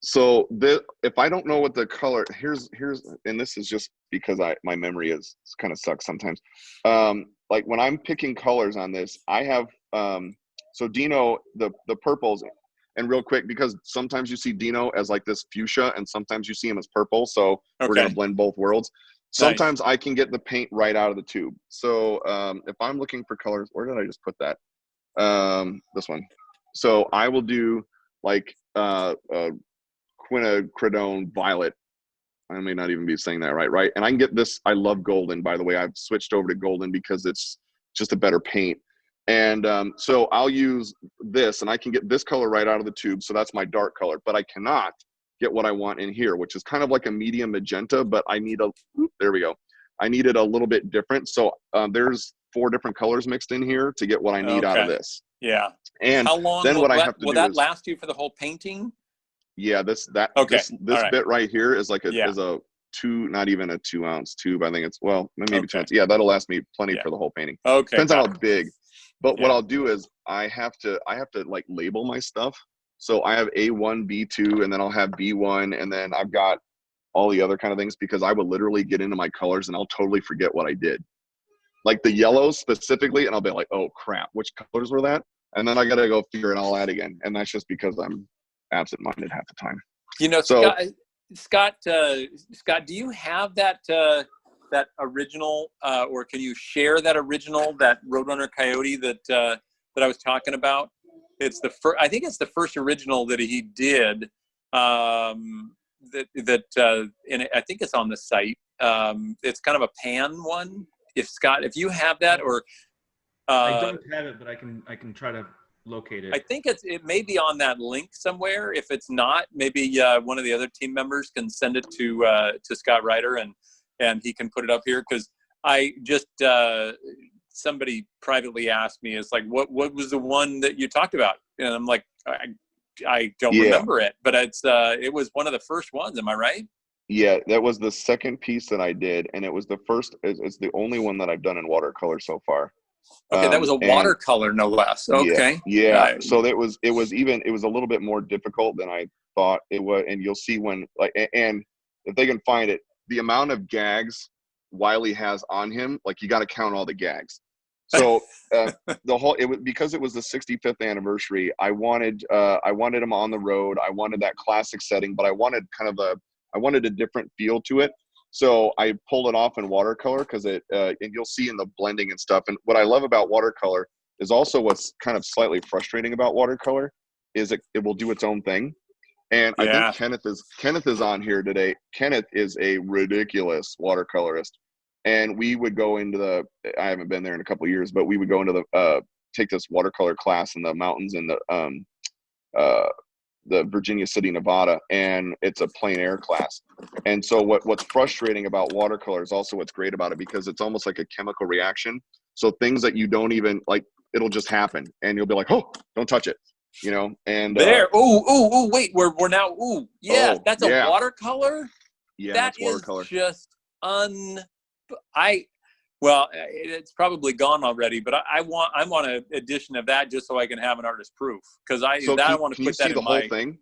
So if I don't know what the color, here's and this is just because my memory is kind of sucks sometimes. Like when I'm picking colors on this, I have so Dino, the purples, and real quick, because sometimes you see Dino as like this fuchsia and sometimes you see him as purple, so we're gonna blend both worlds. Sometimes I can get the paint right out of the tube. So if I'm looking for colors, where did I just put that? This one. So I will do like quinacridone violet. I may not even be saying that right? And I can get this. I love golden, by the way. I've switched over to golden because it's just a better paint. And so I'll use this, and I can get this color right out of the tube. So that's my dark color, but I cannot get what I want in here, which is kind of like a medium magenta, but I need there we go. I need it a little bit different. So there's 4 different colors mixed in here to get what I need out of this. Yeah. And how long then will that last you for the whole painting? Yeah, this bit right here is like is a 2, not even a 2 ounce tube. I think it's, well, maybe 2 ounces. Yeah, that'll last me plenty for the whole painting. Okay. Depends on how big. But what I'll do is I have to like label my stuff. So I have A1, B2, and then I'll have B1, and then I've got all the other kind of things, because I will literally get into my colors and I'll totally forget what I did. Like the yellows specifically, and I'll be like, oh crap, which colors were that? And then I got to go figure it all out again. And that's just because I'm absent-minded half the time. So, Scott, do you have that original, or can you share that original, that Roadrunner Coyote that I was talking about? It's I think it's the first original that he did. And I think it's on the site. It's kind of a pan one. If you have that, or I don't have it, but I can try to locate it. I think it may be on that link somewhere. If it's not, maybe one of the other team members can send it to Scott Ryder, and he can put it up here, because I just somebody privately asked me, it's like, what was the one that you talked about? And I'm like, I don't remember it, but it was one of the first ones. Am I right? Yeah, that was the second piece that I did, and it was the first. It's the only one that I've done in watercolor so far. Okay, that was a watercolor, no less. Okay. Yeah. So it was a little bit more difficult than I thought it was, and you'll see when, like, and if they can find it, the amount of gags Wiley has on him, like, you got to count all the gags. So because it was the 65th anniversary, I wanted him on the road. I wanted that classic setting, but I wanted a different feel to it. So I pulled it off in watercolor, because and you'll see in the blending and stuff. And what I love about watercolor is also, what's kind of slightly frustrating about watercolor is it will do its own thing. And I think Kenneth is on here today. Kenneth is a ridiculous watercolorist. And we would go into I haven't been there in a couple of years, but we would go into take this watercolor class in the mountains in the Virginia City, Nevada, and it's a plein air class. And so what's frustrating about watercolor is also what's great about it, because it's almost like a chemical reaction. So things that you don't even like, it'll just happen, and you'll be like, oh, don't touch it. you know, and there. Oh, wait, we're now, yeah, that's a yeah. watercolor. Yeah, That that's is watercolor. just well, it's probably gone already, but I want an edition of that just so I can have an artist proof, because I want to put that in the whole thing?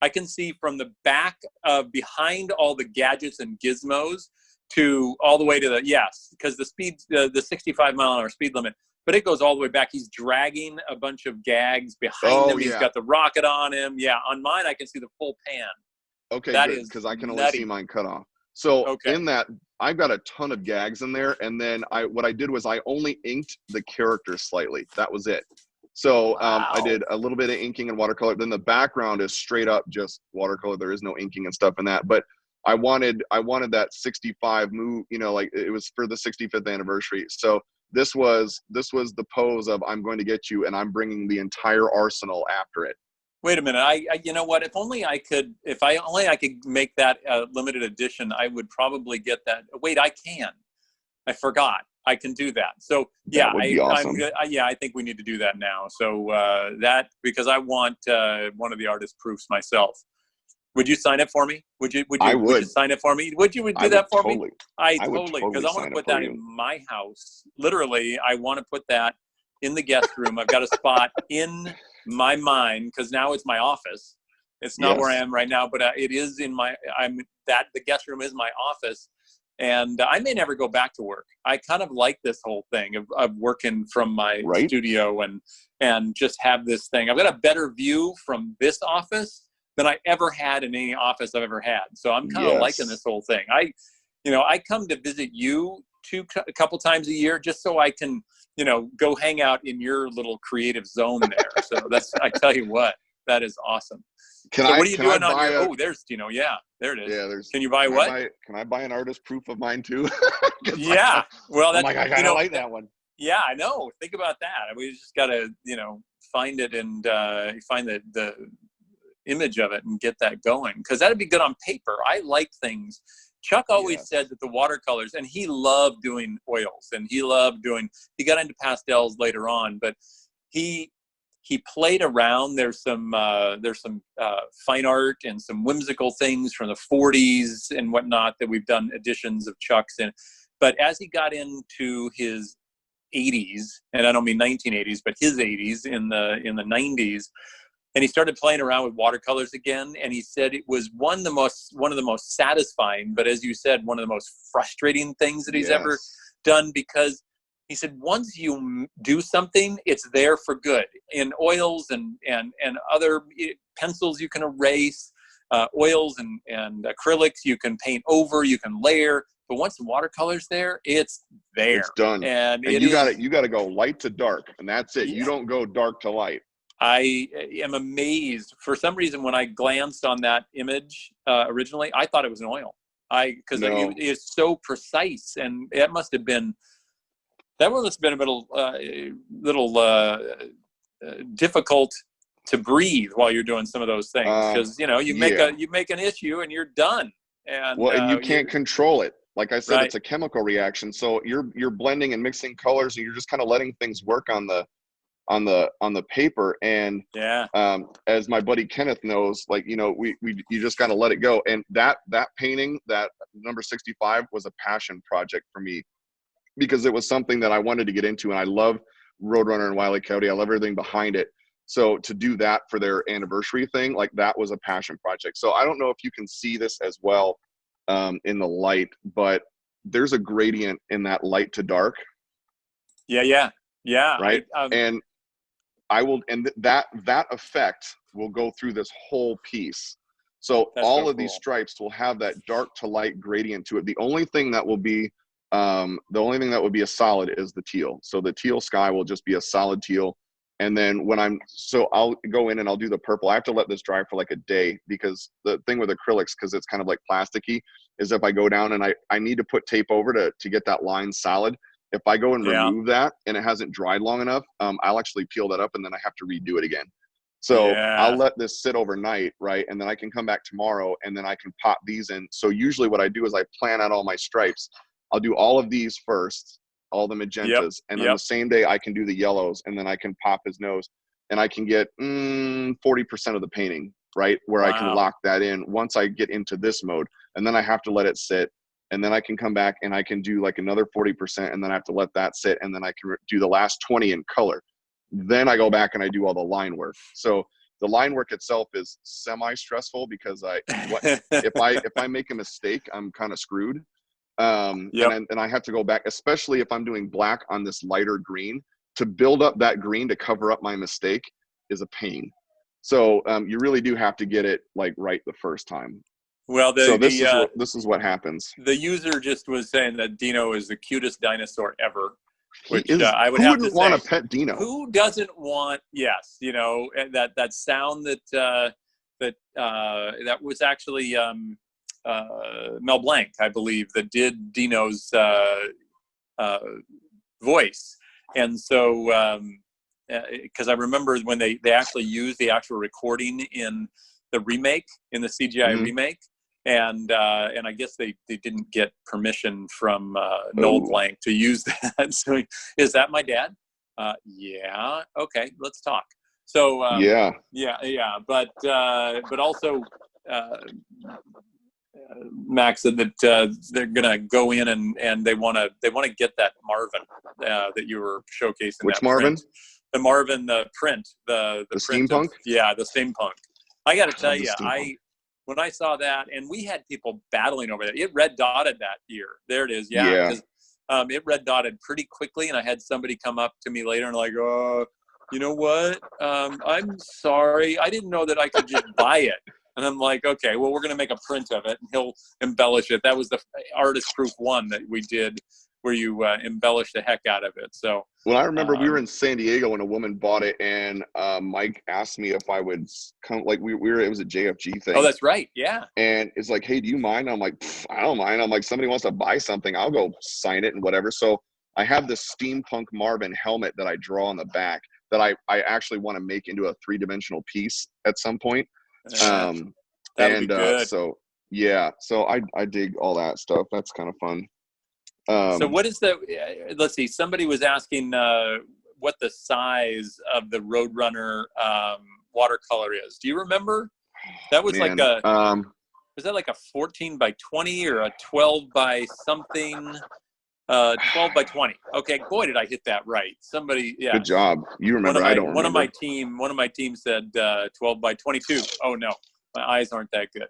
I can see from the back of behind all the gadgets and gizmos to all the way to because the speed, the 65-mile-an-hour speed limit, but it goes all the way back. He's dragging a bunch of gags behind him. He's got the rocket on him. Yeah, on mine I can see the full pan. Okay, that good, is because I can only nutty. see mine cut off. So in that, I've got a ton of gags in there, and then what I did was I only inked the characters slightly. That was it. So I did a little bit of inking and watercolor. Then the background is straight up just watercolor. There is no inking and stuff in that. But I wanted that 65 move, you know, like it was for the 65th anniversary. So this was the pose of I'm going to get you, and I'm bringing the entire arsenal after it. Wait a minute. I you know what? If I only I could make that limited edition, I would probably get that. Wait, I can. I forgot. I can do that. So yeah, that would be awesome. I think we need to do that now. So because I want one of the artist proofs myself. Would you sign it for me? Would you sign it for me? Would you do that for me? I totally, because I want to put that in my house. Literally, I want to put that in the guest room. I've got a spot in my mind, because now it's my office. It's not where I am right now, but it is in the guest room is my office. And I may never go back to work. I kind of like this whole thing of working from my studio and just have this thing. I've got a better view from this office than I ever had in any office I've ever had. So I'm kind of liking this whole thing. I come to visit you a couple times a year just so I can, go hang out in your little creative zone there. So I tell you what, that is awesome. What are you doing on your, there's, there it is. Yeah, can you buy what? Can I buy an artist proof of mine too? Yeah. Well, that's, I kind of like that one. Yeah, I know. Think about that. We just got to, find it and find the image of it and get that going, because that'd be good on paper. I like things. Chuck always said that the watercolors, and he loved doing oils, and he got into pastels later on, but he played around. There's some fine art and some whimsical things from the 40s and whatnot that we've done editions of Chuck's in. But as he got into his 80s, and I don't mean 1980s, but his 80s in the 90s, and he started playing around with watercolors again. And he said it was one of the most satisfying, but as you said, one of the most frustrating things that he's ever done, because he said, once you do something, it's there for good. In oils and other pencils, you can erase, oils and acrylics, you can paint over, you can layer. But once the watercolor's there, it's there. It's done. And you got to go light to dark, and that's it. Yeah. You don't go dark to light. I am amazed. For some reason, when I glanced on that image originally, I thought it was an oil. Because it is so precise, and it must have been. That one must have been a little difficult to breathe while you're doing some of those things, because you make an issue and you're done. And and you can't control it. Like I said, it's a chemical reaction. So you're blending and mixing colors, and you're just kind of letting things work on the paper. And as my buddy Kenneth knows, like you just got to let it go. And that painting, that number 65, was a passion project for me, because it was something that I wanted to get into, and I love Roadrunner and Wile E. Coyote. I love everything behind it. So to do that for their anniversary thing, like, that was a passion project. So I don't know if you can see this as well in the light, but there's a gradient in that light to dark. Yeah. Right. And that effect will go through this whole piece. So all of these stripes will have that dark to light gradient to it. The only thing that will be a solid is the teal. So the teal sky will just be a solid teal. And then I'll go in and I'll do the purple. I have to let this dry for like a day, because the thing with acrylics, because it's kind of like plasticky, is if I go down and I need to put tape over to get that line solid. If I go and remove that and it hasn't dried long enough, I'll actually peel that up, and then I have to redo it again. So I'll let this sit overnight, right? And then I can come back tomorrow, and then I can pop these in. So usually what I do is I plan out all my stripes. I'll do all of these first, all the magentas, and then the same day I can do the yellows, and then I can pop his nose. and I can get 40% of the painting, right? Where I can lock that in once I get into this mode, and then I have to let it sit, and then I can come back and I can do like another 40%, and then I have to let that sit, and then I can do the last 20 in color. Then I go back and I do all the line work. So the line work itself is semi-stressful because if I make a mistake, I'm kind of screwed. And I have to go back, especially if I'm doing black on this lighter green. To build up that green to cover up my mistake is a pain. So you really do have to get it like right the first time. Well, this is what happens. The user just was saying that Dino is the cutest dinosaur ever, which I would have to say. Who wouldn't want a pet Dino? Who doesn't want? Yes, you know, that sound that was actually Mel Blanc, I believe, that did Dino's voice. And so, because I remember when they actually used the actual recording in the remake, in the CGI remake, and I guess they didn't get permission from Noel Blanc to use that. So, is that my dad? Yeah. Okay, let's talk. So yeah. But also, Max said that they're gonna go in and they want to get that Marvin that you were showcasing. Which that Marvin? Print. The Marvin, the print, the print steampunk. The steampunk. I got to tell you, when I saw that, and we had people battling over that. It red dotted that year. There it is. Yeah. Because it red dotted pretty quickly, and I had somebody come up to me later and like, oh, you know what? I'm sorry, I didn't know that I could just buy it. And I'm like, okay, well, we're going to make a print of it, and he'll embellish it. That was the artist-proof one that we did, where you embellish the heck out of it. So, well, I remember we were in San Diego and a woman bought it, and Mike asked me if I would come. Like it was a JFG thing. Oh, that's right, yeah. And it's like, hey, do you mind? I'm like, I don't mind. I'm like, somebody wants to buy something, I'll go sign it and whatever. So I have this Steampunk Marvin helmet that I draw on the back that I actually want to make into a 3-dimensional piece at some point. That'll be good. So I dig all that stuff. That's kind of fun. So what is let's see, somebody was asking what the size of the Roadrunner watercolor is. Do you remember? That was was that like a 14 by 20 or a 12 by something? 12 by 20. Okay, boy, did I hit that right. Somebody, yeah. Good job. You remember? I don't remember. One of my team said 12 by 22. Oh no, my eyes aren't that good.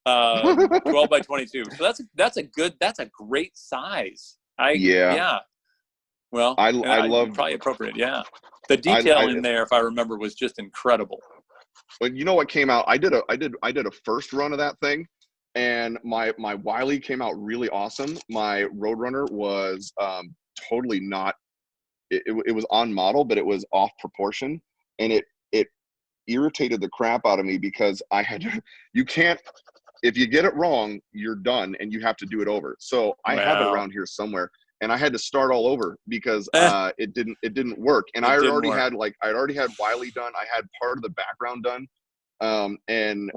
12 by 22. So that's a great size. Yeah. Well, I love, probably appropriate. Yeah. The detail in there, if I remember, was just incredible. But you know what came out? I did a first run of that thing. And my Wiley came out really awesome. My Roadrunner was totally not. It was on model, but it was off proportion, and it irritated the crap out of me because I had to. You can't. If you get it wrong, you're done, and you have to do it over. So I have it around here somewhere, and I had to start all over because it didn't work. And I already had Wiley done. I had part of the background done, and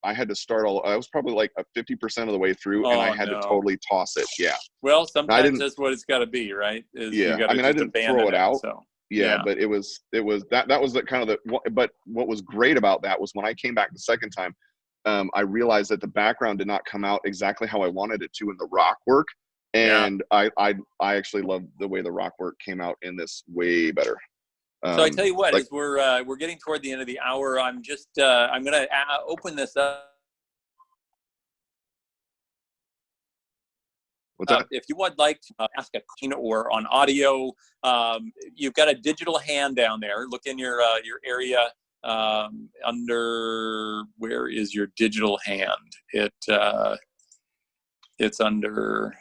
I had to start all. I was probably like 50% of the way through, and I had to totally toss it. Yeah. Well, sometimes that's what it's got to be, right? I mean, I didn't throw it out. So. Yeah, but it was that was the kind of the. But what was great about that was when I came back the second time, I realized that the background did not come out exactly how I wanted it to in the rock work, and I actually love the way the rock work came out in this way better. So I tell you what, as we're getting toward the end of the hour, I'm just I'm going to open this up. What's that? If you would like to ask a question or on audio, you've got a digital hand down there. Look in your area under, where is your digital hand? It's under.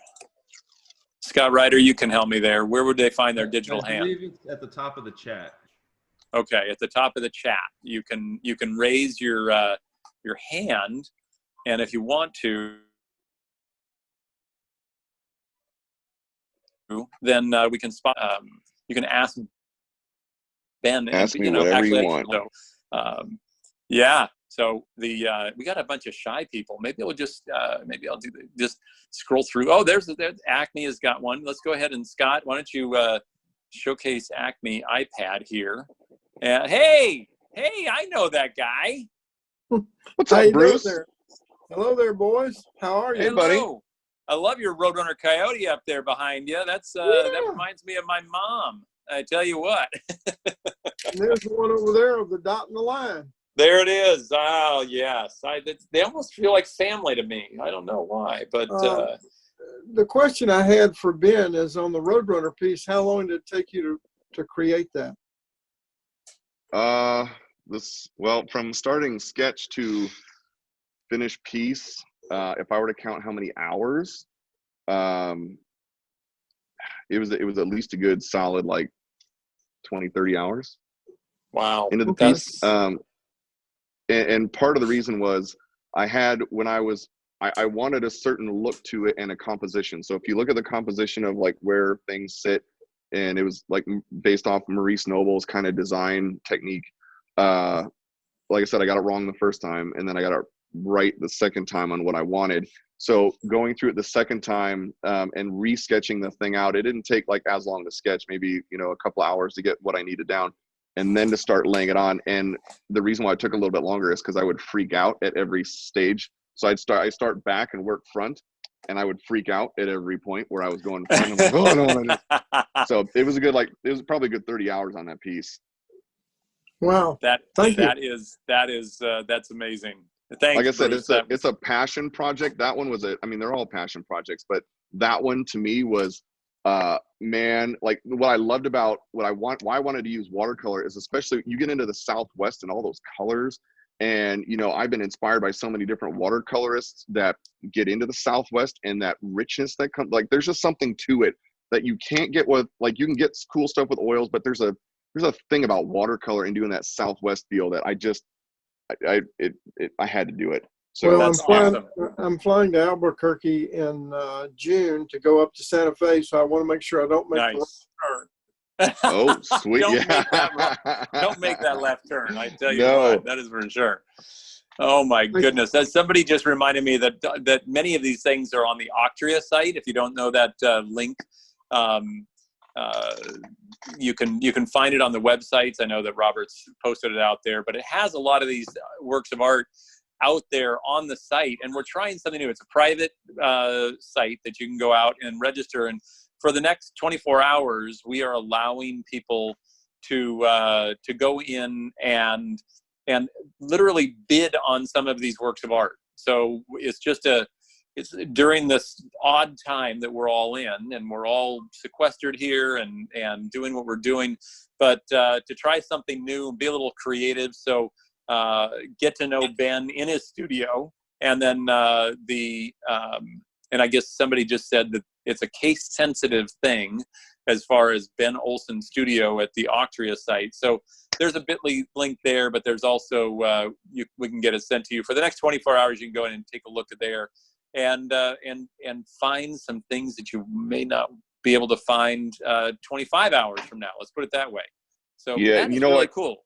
Scott Ryder, you can help me there. Where would they find their digital hand? I believe it's at the top of the chat. Okay, at the top of the chat, you can raise your hand, and if you want to, then we can spot. You can ask Ben. Ask me whatever you want. So, yeah. So we got a bunch of shy people. Maybe I'll just just scroll through. Oh, there's Acme has got one. Let's go ahead and Scott, why don't you showcase Acme iPad here? Hey, I know that guy. What's How up, you doing Bruce? there? Hello there, boys. How are you? Hey, buddy. Hello. I love your Roadrunner Coyote up there behind you. That's that reminds me of my mom. I tell you what. And there's one over there of the dot and the line. There it is. Oh, yes. They almost feel like family to me. I don't know why, but The question I had for Ben is on the Roadrunner piece. How long did it take you to create that? From starting sketch to finished piece, if I were to count how many hours, it was at least a good solid like 20-30 hours. wow. Into the piece. And part of the reason was I wanted a certain look to it and a composition. So if you look at the composition of like where things sit, and it was like based off Maurice Noble's kind of design technique. Like I said, I got it wrong the first time, and then I got it right the second time on what I wanted. So going through it the second time and re-sketching the thing out, it didn't take like as long to sketch, maybe, a couple of hours to get what I needed down, and then to start laying it on. And the reason why it took a little bit longer is because I would freak out at every stage. So I'd start back and work front, and I would freak out at every point where I was going front. I'm like, oh, I don't want to do. So it was probably a good 30 hours on that piece. Wow. That's amazing. Thanks, like I said, Bruce. it's a passion project. That one was they're all passion projects, but that one to me was man, like what I loved about why I wanted to use watercolor is, especially you get into the Southwest and all those colors. And, I've been inspired by so many different watercolorists that get into the Southwest, and that richness that comes, like, there's just something to it that you can't get with, like, you can get cool stuff with oils, but there's a thing about watercolor and doing that Southwest feel that I had to do it. So well, I'm flying to Albuquerque in June to go up to Santa Fe, so I want to make sure I don't make the left turn. Oh, sweet. Don't make that left turn. I tell you what, that is for sure. Oh my goodness. Somebody just reminded me that many of these things are on the Octria site. If you don't know that link, you can find it on the websites. I know that Robert's posted it out there, but it has a lot of these works of art out there on the site, and we're trying something new. It's a private site that you can go out and register, and for the next 24 hours, we are allowing people to go in and literally bid on some of these works of art. So it's during this odd time that we're all in, and we're all sequestered here and doing what we're doing, but to try something new and be a little creative. So get to know Ben in his studio, and then and I guess somebody just said that it's a case-sensitive thing as far as Ben Olson Studio at the Octria site. So there's a bit.ly link there, but there's also we can get it sent to you for the next 24 hours. You can go in and take a look at there, and find some things that you may not be able to find 25 hours from now. Let's put it that way. So yeah, that is really cool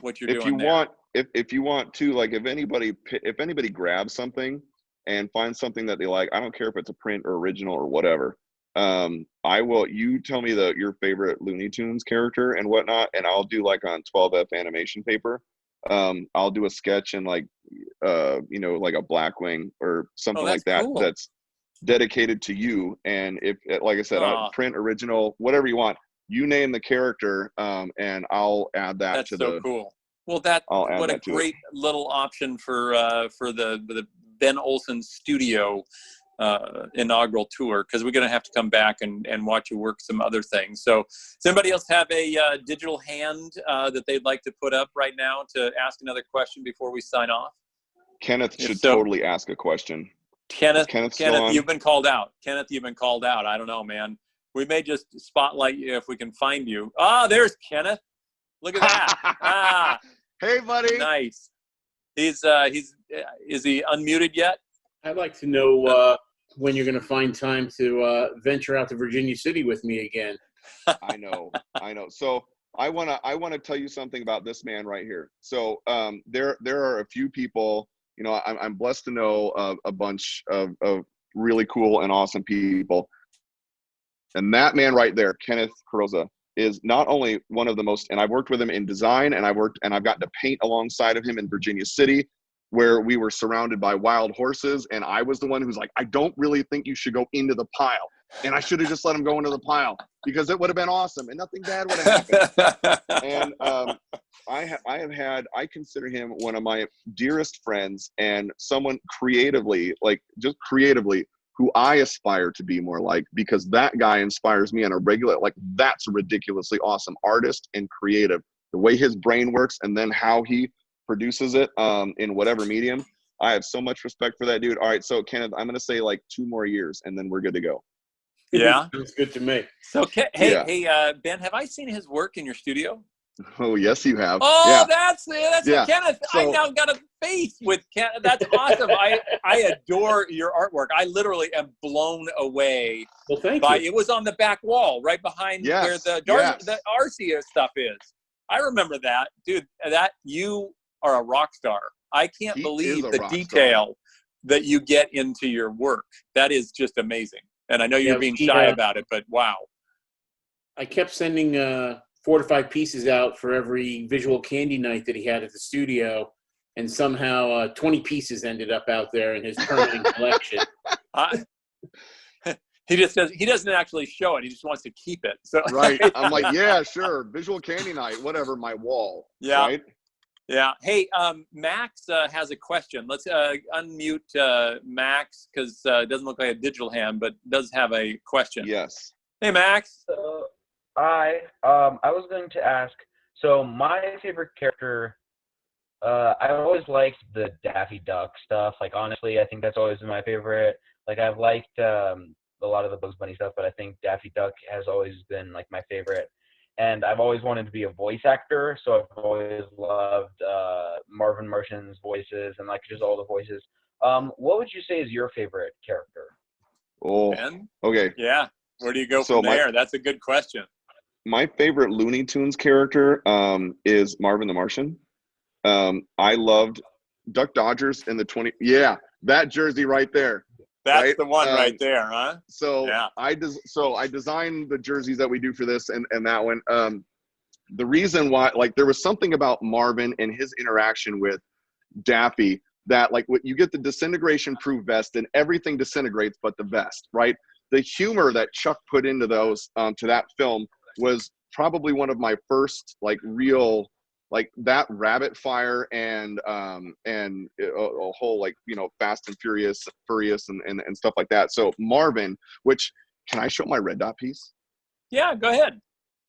what you're doing there. If you want to, like, if anybody grabs something and finds something that they like, I don't care if it's a print or original or whatever. You tell me your favorite Looney Tunes character and whatnot, and I'll do, like, on 12F animation paper. I'll do a sketch in, like, like a Blackwing or something like that. Cool. That's dedicated to you. And if, like I said, print, original, whatever you want, you name the character, and I'll add that. That's to so cool. Well, what a great little option for the Ben Olson Studio inaugural tour, because we're going to have to come back and watch you work some other things. So does anybody else have a digital hand that they'd like to put up right now to ask another question before we sign off? Kenneth should totally ask a question. Kenneth, you've been called out. Kenneth, you've been called out. I don't know, man. We may just spotlight you if we can find you. There's Kenneth. Look at that. Hey, buddy. Nice. Is he unmuted yet? I'd like to know when you're going to find time to venture out to Virginia City with me again. I know. So I want to tell you something about this man right here. So there are a few people, I'm blessed to know a bunch of really cool and awesome people. And that man right there, Kenneth Carrozza, is not only one of the most, and I've worked with him in design, and I've gotten to paint alongside of him in Virginia City, where we were surrounded by wild horses, and I was the one who's like, I don't really think you should go into the pile. And I should have just let him go into the pile because it would have been awesome and nothing bad would have happened. And I consider him one of my dearest friends and someone creatively, like just creatively, who I aspire to be more like, because that guy inspires me on a regular, like that's a ridiculously awesome artist and creative. The way his brain works and then how he produces it in whatever medium. I have so much respect for that dude. All right, so Kenneth, I'm going to say like 2 more years and then we're good to go. Yeah. Sounds good to me. So, hey, Ben, have I seen his work in your studio? Oh, yes, you have. Oh, yeah. that's Yeah. Kenneth. So, I now got a face with Kenneth. That's awesome. I adore your artwork. I literally am blown away. Well, thank by you. it was on the back wall, right behind where the Arcia stuff is. I remember that, dude. That you are a rock star. I can't believe the detail that you get into your work. That is just amazing. And I know you're being shy about it, but wow. I kept sending 4 to 5 pieces out for every visual candy night that he had at the studio, and somehow 20 pieces ended up out there in his permanent collection. He doesn't actually show it. He just wants to keep it. So right. I'm like, yeah, sure. Visual candy night, whatever, my wall. Yeah. Right? Yeah. Hey, Max has a question. Let's unmute Max because it doesn't look like a digital hand, but does have a question. Yes. Hey, Max. So, I was going to ask, so my favorite character, I always liked the Daffy Duck stuff. Like, honestly, I think that's always been my favorite. Like, I've liked a lot of the Bugs Bunny stuff, but I think Daffy Duck has always been, like, my favorite. And I've always wanted to be a voice actor, so I've always loved Marvin Merchant's voices and, like, just all the voices. What would you say is your favorite character? Oh, Ben? okay. Yeah. Where do you go from there? That's a good question. My favorite Looney Tunes character is Marvin the Martian. I loved Duck Dodgers in the 20. Yeah, that jersey right there. That's right? the one right there, huh? So yeah. I designed the jerseys that we do for this and that one. The reason why, like, there was something about Marvin and his interaction with Daffy that, like, what you get the disintegration proof vest and everything disintegrates but the vest, right? The humor that Chuck put into those to that film was probably one of my first, like, real, like, that Rabbit Fire and a whole, like, you know, Fast and Furious and stuff like that. So Marvin, which, can I show my red dot piece? Yeah, go ahead.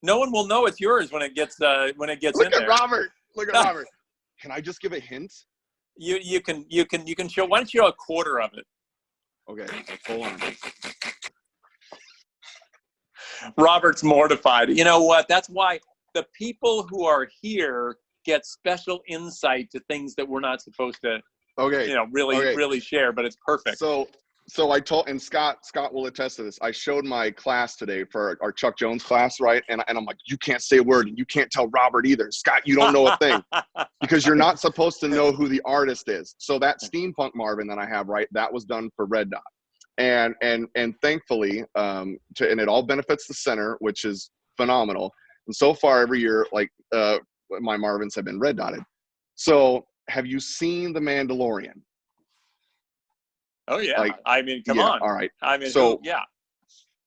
No one will know it's yours when it gets in there. Look at Robert. Look at Robert. Can I just give a hint? You can show. Why don't you show a quarter of it? Okay, hold on. Robert's mortified. You know what? That's why the people who are here get special insight to things that we're not supposed to, really share. But it's perfect. So I told, and Scott will attest to this. I showed my class today for our Chuck Jones class, right? And I'm like, you can't say a word, and you can't tell Robert either. Scott, you don't know a thing because you're not supposed to know who the artist is. So that Steampunk Marvin that I have, right, that was done for Red Dot. And thankfully, and it all benefits the center, which is phenomenal. And so far every year, like my Marvins have been red dotted. So have you seen The Mandalorian? Oh yeah. Like, I mean, come on. All right. I mean, so yeah.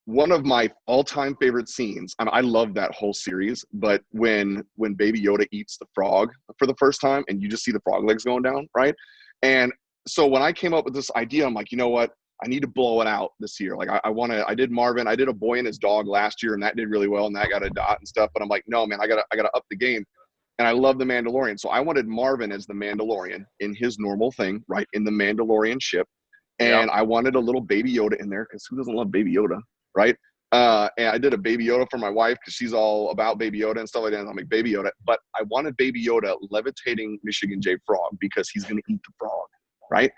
One of my all-time favorite scenes, I love that whole series, but when Baby Yoda eats the frog for the first time and you just see the frog legs going down, right? And so when I came up with this idea, I'm like, you know what? I need to blow it out this year. Like I did Marvin, I did A Boy and His Dog last year and that did really well and that got a dot and stuff. But I'm like, no, man, I gotta up the game. And I love The Mandalorian. So I wanted Marvin as the Mandalorian in his normal thing, right? In the Mandalorian ship. And I wanted a little Baby Yoda in there because who doesn't love Baby Yoda, right? And I did a Baby Yoda for my wife because she's all about Baby Yoda and stuff like that. And I'm like, Baby Yoda. But I wanted Baby Yoda levitating Michigan J Frog because he's going to eat the frog, right?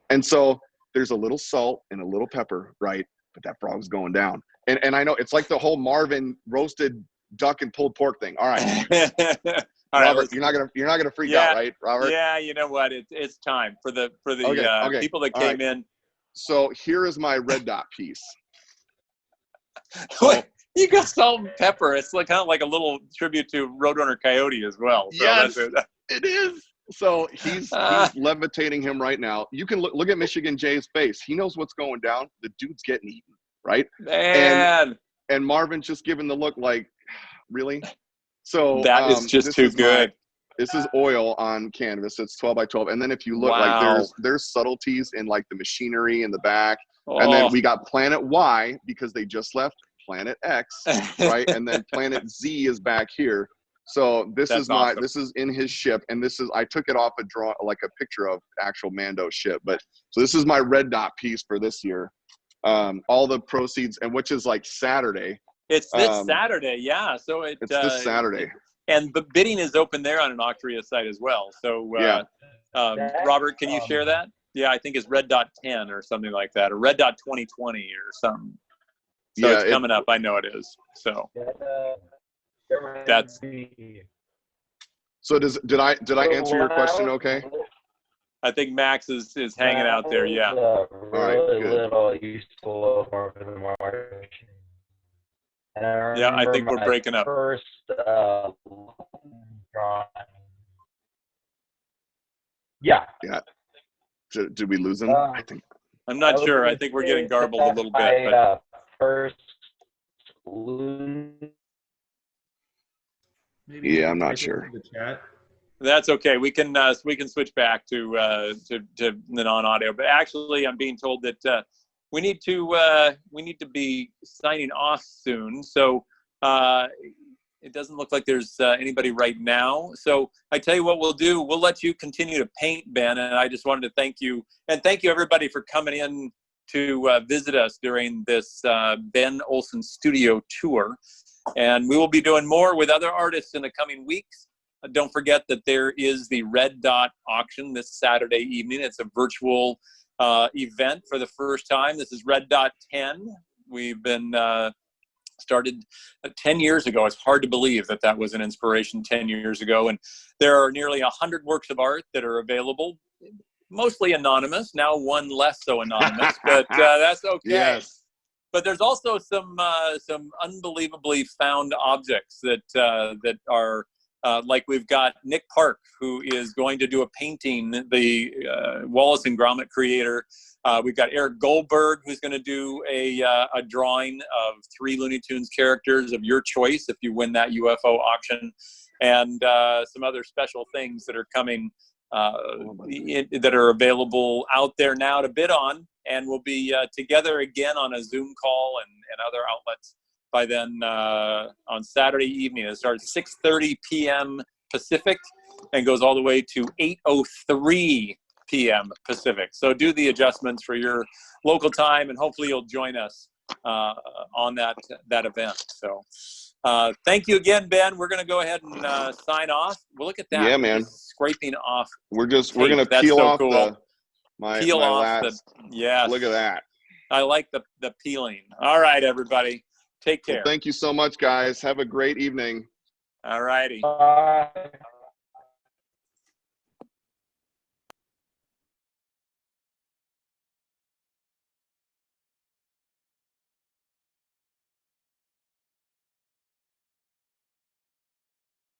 And so there's a little salt and a little pepper, right? But that frog's going down. And I know it's like the whole Marvin roasted duck and pulled pork thing. All right. All Robert, right, you're not gonna freak out, right, Robert? Yeah, you know what? It's time for the okay. people that came in. So here is my red dot piece. So, You got salt and pepper. It's like kind of like a little tribute to Roadrunner Coyote as well. So Yes, that's it is. So he's levitating him right now. You can look at Michigan Jay's face. He knows what's going down. The dude's getting eaten, right? Man. And Marvin's just giving the look like, really? So That is just too good. This is oil on canvas. It's 12 by 12. And then if you look, like there's subtleties in like the machinery in the back. And then we got Planet Y because they just left Planet X, right? And then Planet Z is back here. So this is awesome. This is in his ship, and I took it off like a picture of actual Mando's ship. But so this is my red dot piece for this year. All the proceeds, and which is like Saturday. It's this Saturday, yeah. So it's this Saturday. And the bidding is open there on an Octria site as well. So Robert, can you share that? Yeah, I think it's Red Dot 10 or something like that, or Red Dot 2020 or something. So yeah, it's coming up. I know it is. So that's. So did I answer your question okay? I think Max is hanging out there. Yeah. All right. Good. Yeah, I think we're breaking up. First, yeah. Did we lose him? I think. I'm not sure. I think we're getting garbled a little bit. But... Yeah, I'm not sure. That's okay. We can switch back to the non-audio. But actually, I'm being told that we need to be signing off soon. So it doesn't look like there's anybody right now. So I tell you what we'll do. We'll let you continue to paint, Ben. And I just wanted to thank you. And thank you, everybody, for coming in to visit us during this Ben Olson studio tour. And we will be doing more with other artists in the coming weeks. Don't forget that there is the Red Dot auction this Saturday evening. It's a virtual event for the first time. This is Red Dot 10. We've been started 10 years ago. It's hard to believe that was an inspiration 10 years ago. And there are nearly 100 works of art that are available, mostly anonymous, now one less so anonymous, but that's okay. Yes. But there's also some unbelievably found objects that are like we've got Nick Park, who is going to do a painting, the Wallace and Gromit creator. We've got Eric Goldberg, who's going to do a drawing of 3 Looney Tunes characters of your choice if you win that UFO auction, and some other special things that are coming that are available out there now to bid on. And we'll be together again on a Zoom call and other outlets by then on Saturday evening. It starts 6:30 p.m. Pacific and goes all the way to 8:03 p.m. Pacific. So do the adjustments for your local time, and hopefully you'll join us on that event. So thank you again, Ben. We're going to go ahead and sign off. Well, look at that. Yeah, man. Scraping off. We're going to peel so off cool. my off last. Yes. Look at that. I like the peeling. All right, everybody. Take care. Well, thank you so much, guys. Have a great evening. All righty. Bye.